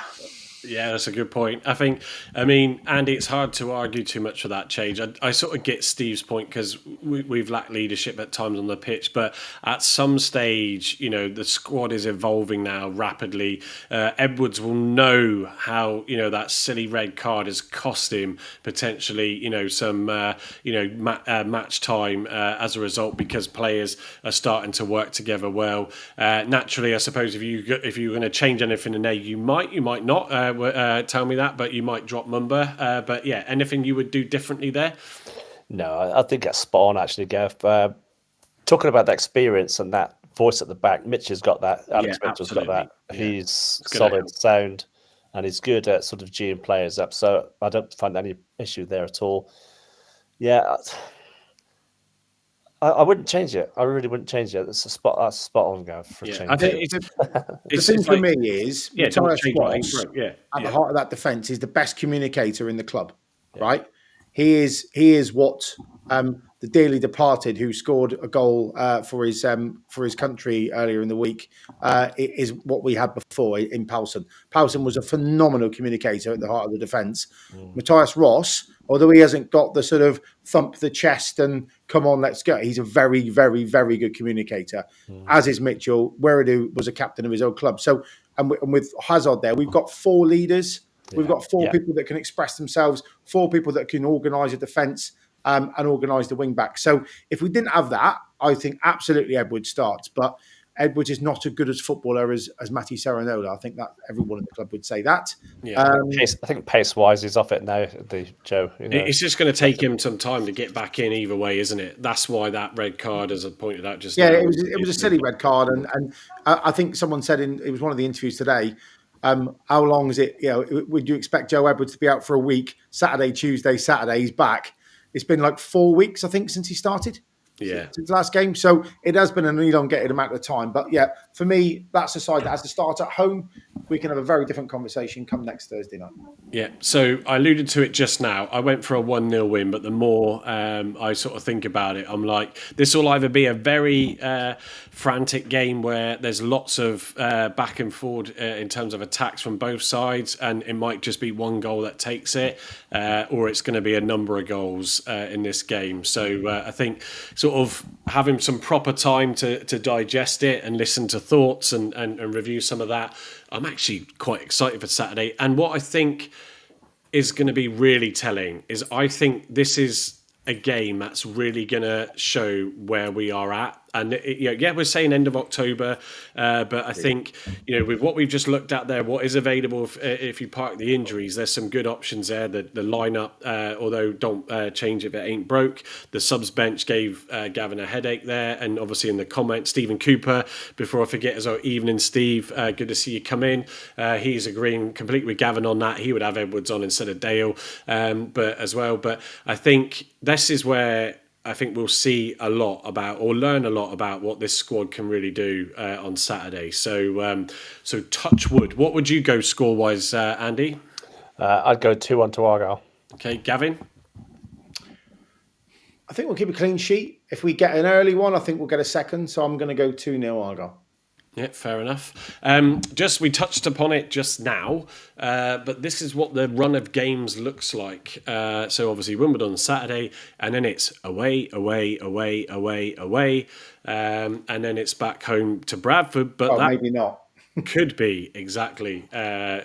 Yeah, that's a good point. Andy, it's hard to argue too much for that change. I sort of get Steve's point because we've lacked leadership at times on the pitch, but at some stage, the squad is evolving now rapidly. Edwards will know how, that silly red card has cost him potentially, some, match time as a result because players are starting to work together well. Naturally, I suppose if you're going to change anything in there, you might not. Tell me that, but you might drop Mumba. But yeah, anything you would do differently there? No, I think that's spot on, actually, Gav. Talking about that experience and that voice at the back, Mitch has got that. Alex Mitchell's got that. Yeah. He's solid, sound, and he's good at sort of geeing players up. So I don't find any issue there at all. Yeah, I wouldn't change it. I really wouldn't change it. That's spot on, Gav, for change. I think the thing for me is Matthias Ross at the heart of that defence is the best communicator in the club, right? He is what the dearly departed, who scored a goal for his country earlier in the week, is what we had before in Powson. Powson was a phenomenal communicator at the heart of the defence. Matthias Ross, although he hasn't got the sort of thump the chest and come on, let's go, he's a very, very, very good communicator, as is Mitchell. Werradu was a captain of his own club. So, and with Hazard there, we've got 4 leaders. We've got 4 people that can express themselves, 4 people that can organise a defence and organise the wing back. So if we didn't have that, I think absolutely Edwards starts. But Edwards is not as good as footballer as Matty Saranola. I think that everyone in the club would say that. Yeah, I think pace-wise, he's off it now, Joe. It's just going to take him some time to get back in either way, isn't it? That's why that red card, as I pointed out just now, it was a silly red card. And I think someone said it was one of the interviews today, how long is it? Would you expect Joe Edwards to be out for a week? Saturday, Tuesday, Saturday, he's back. It's been like 4 weeks, I think, since he started. Yeah. Since the last game. So it has been an elongated amount of time. But yeah, for me, that's a side that has to start at home. We can have a very different conversation come next Thursday night. Yeah. So I alluded to it just now. I went for a 1-0 win, but the more I sort of think about it, I'm like, this will either be a very frantic game where there's lots of back and forward in terms of attacks from both sides, and it might just be one goal that takes it, or it's going to be a number of goals in this game. So I think sort of having some proper time to digest it and listen to thoughts and review some of that, I'm actually quite excited for Saturday. And what I think is going to be really telling is I think this is a game that's really going to show where we are at And we're saying end of October, but I think with what we've just looked at there, what is available if you park the injuries, there's some good options there. The lineup, although don't change if it ain't broke. The subs bench gave Gavin a headache there, and obviously in the comments, Stephen Cooper. Before I forget, as well, evening, Steve. Good to see you come in. He's agreeing completely with Gavin on that. He would have Edwards on instead of Dale, but I think this is where I think we'll see a lot about, or learn a lot about, what this squad can really do on Saturday. So touch wood. What would you go score wise, Andy? I'd go 2-1 to Argyle. Okay, Gavin. I think we'll keep a clean sheet. If we get an early one, I think we'll get a second. So I'm going to go 2-0 Argyle. Yeah, fair enough. We touched upon it just now, but this is what the run of games looks like. So obviously Wimbledon Saturday, and then it's away, and then it's back home to Bradford. But that maybe not. Could be exactly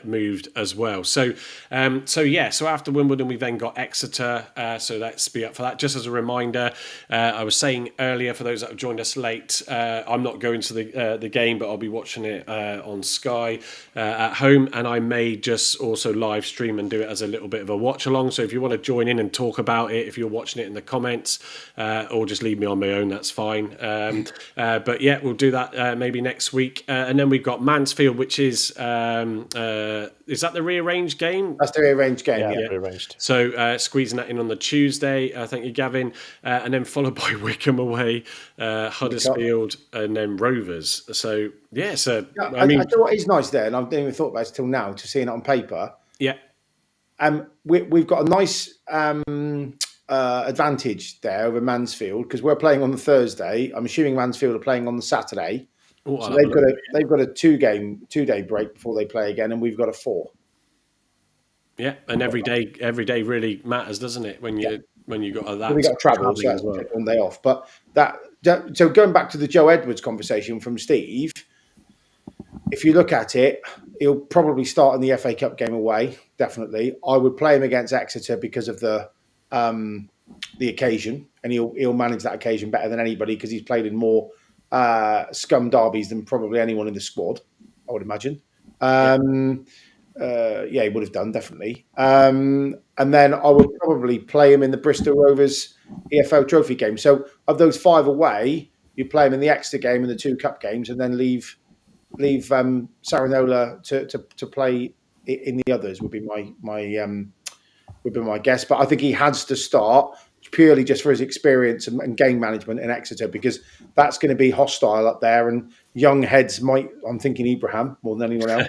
moved as well. So after Wimbledon, we've then got Exeter. So let's be up for that. Just as a reminder, I was saying earlier, for those that have joined us late, I'm not going to the game, but I'll be watching it on Sky at home, and I may just also live stream and do it as a little bit of a watch along. So if you want to join in and talk about it, if you're watching it in the comments, or just leave me on my own, that's fine. But yeah, we'll do that maybe next week, and then we've got Mansfield, which is that the rearranged game? That's the rearranged game. Yeah. Rearranged. So squeezing that in on the Tuesday. Thank you, Gavin. And then followed by Wickham away, Huddersfield, and then Rovers. So yeah. So I mean, I know what is nice there, and I didn't even thought about it till now, to seeing it on paper. Yeah. We've got a nice advantage there over Mansfield, because we're playing on the Thursday. I'm assuming Mansfield are playing on the Saturday. So they've got a 2-day break before they play again, and we've got a 4. Yeah, and every day really matters, doesn't it? When you got that. We got to travel, so that's one day off. But so going back to the Joe Edwards conversation from Steve, if you look at it, he'll probably start in the FA Cup game away. Definitely, I would play him against Exeter because of the occasion, and he'll manage that occasion better than anybody, because he's played in more scum derbies than probably anyone in the squad, I would imagine. He would have done, definitely. And then I would probably play him in the Bristol Rovers EFL Trophy game. So of those 5 away, you play him in the Exeter game and the 2 cup games, and then leave Saranola to play in the others, would be my guess. But I think he has to start purely just for his experience and game management in Exeter, because that's going to be hostile up there, and young heads I'm thinking Ibrahim more than anyone else,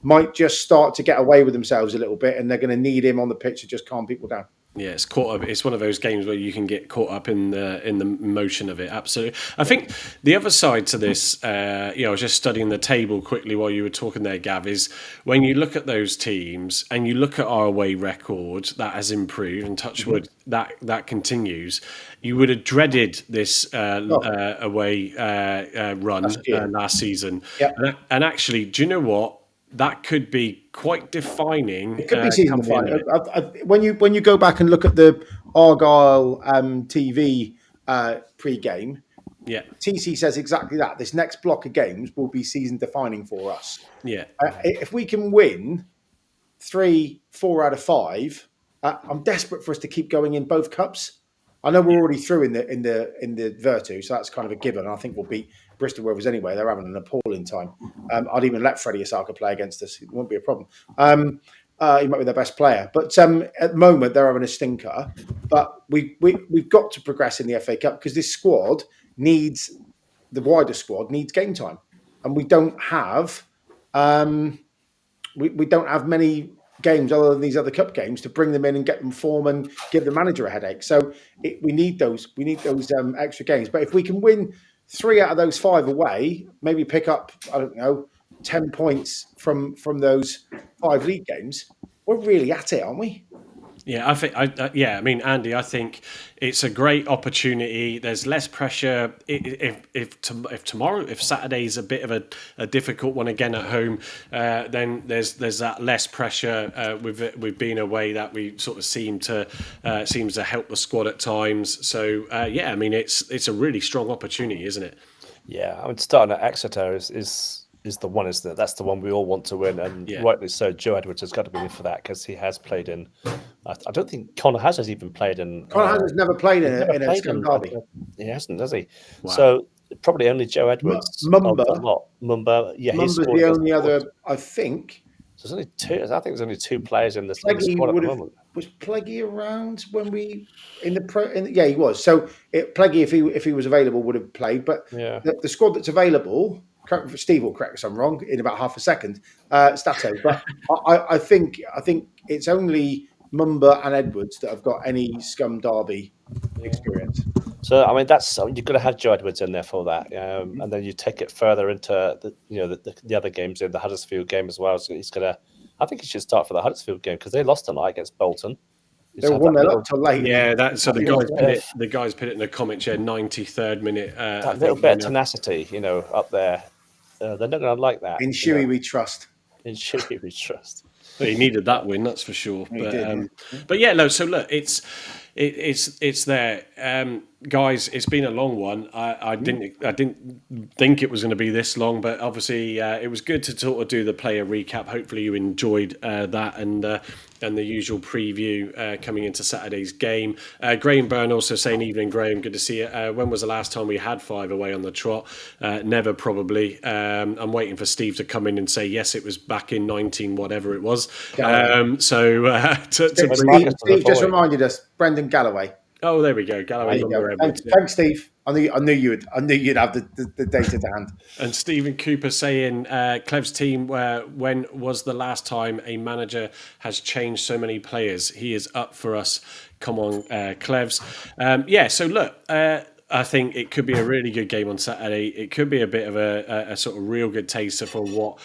might just start to get away with themselves a little bit, and they're going to need him on the pitch to just calm people down. Yeah, it's caught up. It's one of those games where you can get caught up in the motion of it. Absolutely. I think the other side to this, I was just studying the table quickly while you were talking there, Gav, is when you look at those teams and you look at our away record, that has improved, and touch wood, that continues. You would have dreaded this away run last season. Yep. And actually, do you know what? That could be quite defining. It could be season defining. When you go back and look at the Argyle TV pre-game, TC says exactly that. This next block of games will be season defining for us. Yeah. If we can win 3-4 out of 5, I'm desperate for us to keep going in both cups. I know we're already through in the Virtu, so that's kind of a given. I think we'll beat Bristol Rovers anyway. They're having an appalling time. I'd even let Freddie Asaka play against us. It won't be a problem. He might be their best player, but at the moment they're having a stinker. But we've got to progress in the FA Cup, because this squad needs, the wider squad needs game time, and we don't have we don't have many games other than these other cup games to bring them in and get them form and give the manager a headache. So we need those extra games. But if we can win 3 out of those 5 away, maybe pick up 10 points from those 5 league games, we're really at it, aren't we? Yeah, I think. I mean, Andy, I think it's a great opportunity. There's less pressure. If tomorrow, if Saturday's a bit of a difficult one again at home, then there's that less pressure with being away that we sort of seems to help the squad at times. So yeah, I mean, it's a really strong opportunity, isn't it? Yeah, I mean, starting at Exeter is the one, isn't it? That's the one we all want to win, and Yeah. rightly so. Joe Edwards has got to be in for that because he has played in. I don't think Connor has even played in. Conor has never played He's never in a played Scum in. derby. He hasn't, has he? Wow. So probably only Joe Edwards of the Mumba. lot. Mumba, yeah, he's Mumba's scored the against only the other, Force. I think. So there's only two. I think there's only two players in the Pleggy squad at would the have moment. was Pleggy around when we in the pro. Yeah, he was. So Pleggy, if he was available, would have played. But Yeah. the squad that's available, Steve will correct us if I'm wrong in about half a second. Stato, but I think it's only Mumba and Edwards that have got any Scum derby experience. So I mean, you've got to have Joe Edwards in there for that, and then you take it further into the other games in the Huddersfield game as well. So he's gonna. I think he should start for the Huddersfield game because they lost tonight against Bolton. They won that up till late. Yeah, so the guys little put it in the comments. Yeah, 93rd minute. that little bit of tenacity, up there. They're not going to like that. In Shuey we trust. In Shuey we trust. He needed that win, that's for sure. He did, But yeah, no. So look, it's there, guys. It's been a long one. I didn't think it was going to be this long, but obviously it was good to sort of do the player recap. Hopefully you enjoyed that and the usual preview coming into Saturday's game. Graham Byrne also saying, "Evening, Graham. Good to see you. When was the last time we had 5 away on the trot? Never, probably. I'm waiting for Steve to come in and say yes. It was back in 19 whatever it was. Steve just reminded us, Brendan Galloway. Oh, there we go. Galloway. Thanks, Steve. I knew you'd have the data to hand. And Stephen Cooper saying, Clev's team, when was the last time a manager has changed so many players? He is up for us. Come on, Clevs. So look, I think it could be a really good game on Saturday. It could be a bit of a sort of real good taster for what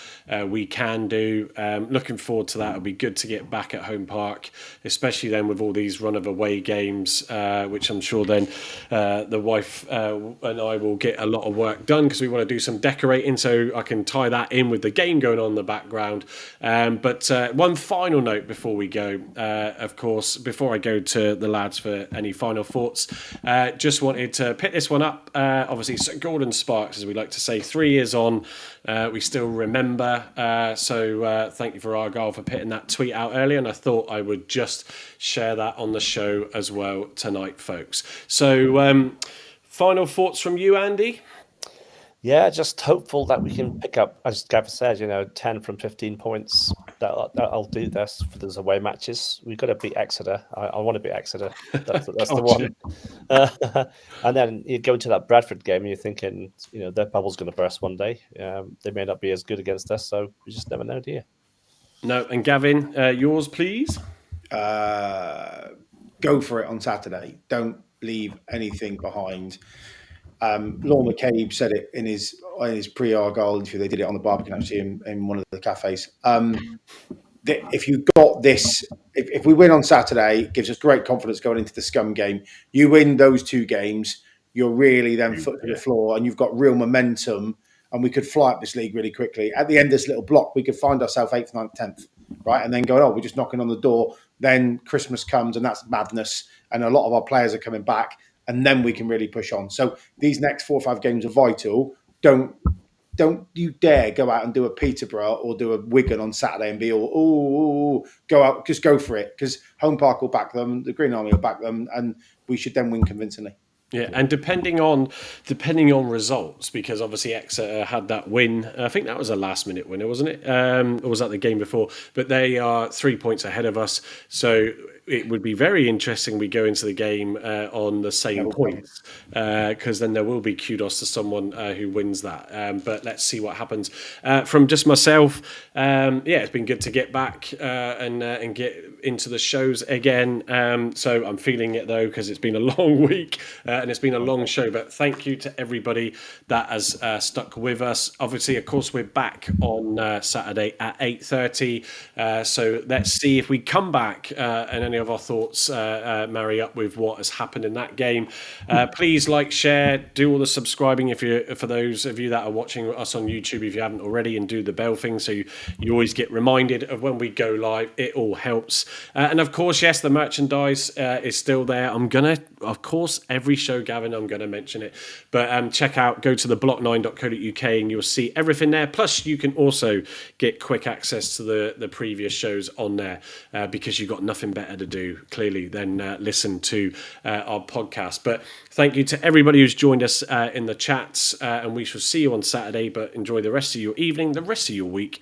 we can do. Looking forward to that. It'll be good to get back at home park, especially then with all these run of away games, which I'm sure then the wife and I will get a lot of work done because we want to do some decorating, so I can tie that in with the game going on in the background. But one final note before we go, of course, before I go to the lads for any final thoughts, just wanted to pick this one up. Obviously, St Gordon Sparks, as we like to say, 3 years on, we still remember. So thank you for Argyle for putting that tweet out earlier, and I thought I would just share that on the show as well tonight, folks. So final thoughts from you, Andy? Yeah, just hopeful that we can pick up, as Gavin said, 10 from 15 points. That'll do this for those away matches. We've got to beat Exeter. I want to beat Exeter. That's the one. And then you go into that Bradford game and you're thinking, their bubble's going to burst one day. They may not be as good against us, so we just never know, do you? No, and Gavin, yours, please. Go for it on Saturday. Don't leave anything behind. Lorne McCabe said it in his pre-Argyle interview. They did it on the barbecue actually in one of the cafes. If you got this, if we win on Saturday, it gives us great confidence going into the Scum game. You win those 2 games, you're really then foot to the floor, and you've got real momentum. And we could fly up this league really quickly. At the end of this little block, we could find ourselves 8th, 9th, 10th, right? And then go, we're just knocking on the door. Then Christmas comes, and that's madness. And a lot of our players are coming back. And then we can really push on. So these next 4 or 5 games are vital. Don't you dare go out and do a Peterborough or do a Wigan on Saturday and be all, go out, just go for it. Because Home Park will back them, the Green Army will back them, and we should then win convincingly. Yeah, and depending on results, because obviously Exeter had that win. I think that was a last-minute winner, wasn't it? Or was that the game before? But they are 3 points ahead of us. So it would be very interesting we go into the game on the same points, because then there will be kudos to someone who wins that. But let's see what happens. From just myself, it's been good to get back and get into the shows again. So I'm feeling it though, because it's been a long week and it's been a long show. But thank you to everybody that has stuck with us. Obviously, of course, we're back on Saturday at 8:30. So let's see if we come back and any of our thoughts marry up with what has happened in that game. Please like, share, do all the subscribing for those of you that are watching us on YouTube if you haven't already, and do the bell thing so you always get reminded of when we go live. It all helps. And of course, yes, the merchandise is still there. I'm gonna, of course, every show, Gavin, I'm gonna mention it. But go to the block9.co.uk and you'll see everything there. Plus, you can also get quick access to the previous shows on there because you've got nothing better to do, clearly, than listen to our podcast. But thank you to everybody who's joined us in the chats, and we shall see you on Saturday. But enjoy the rest of your evening, the rest of your week.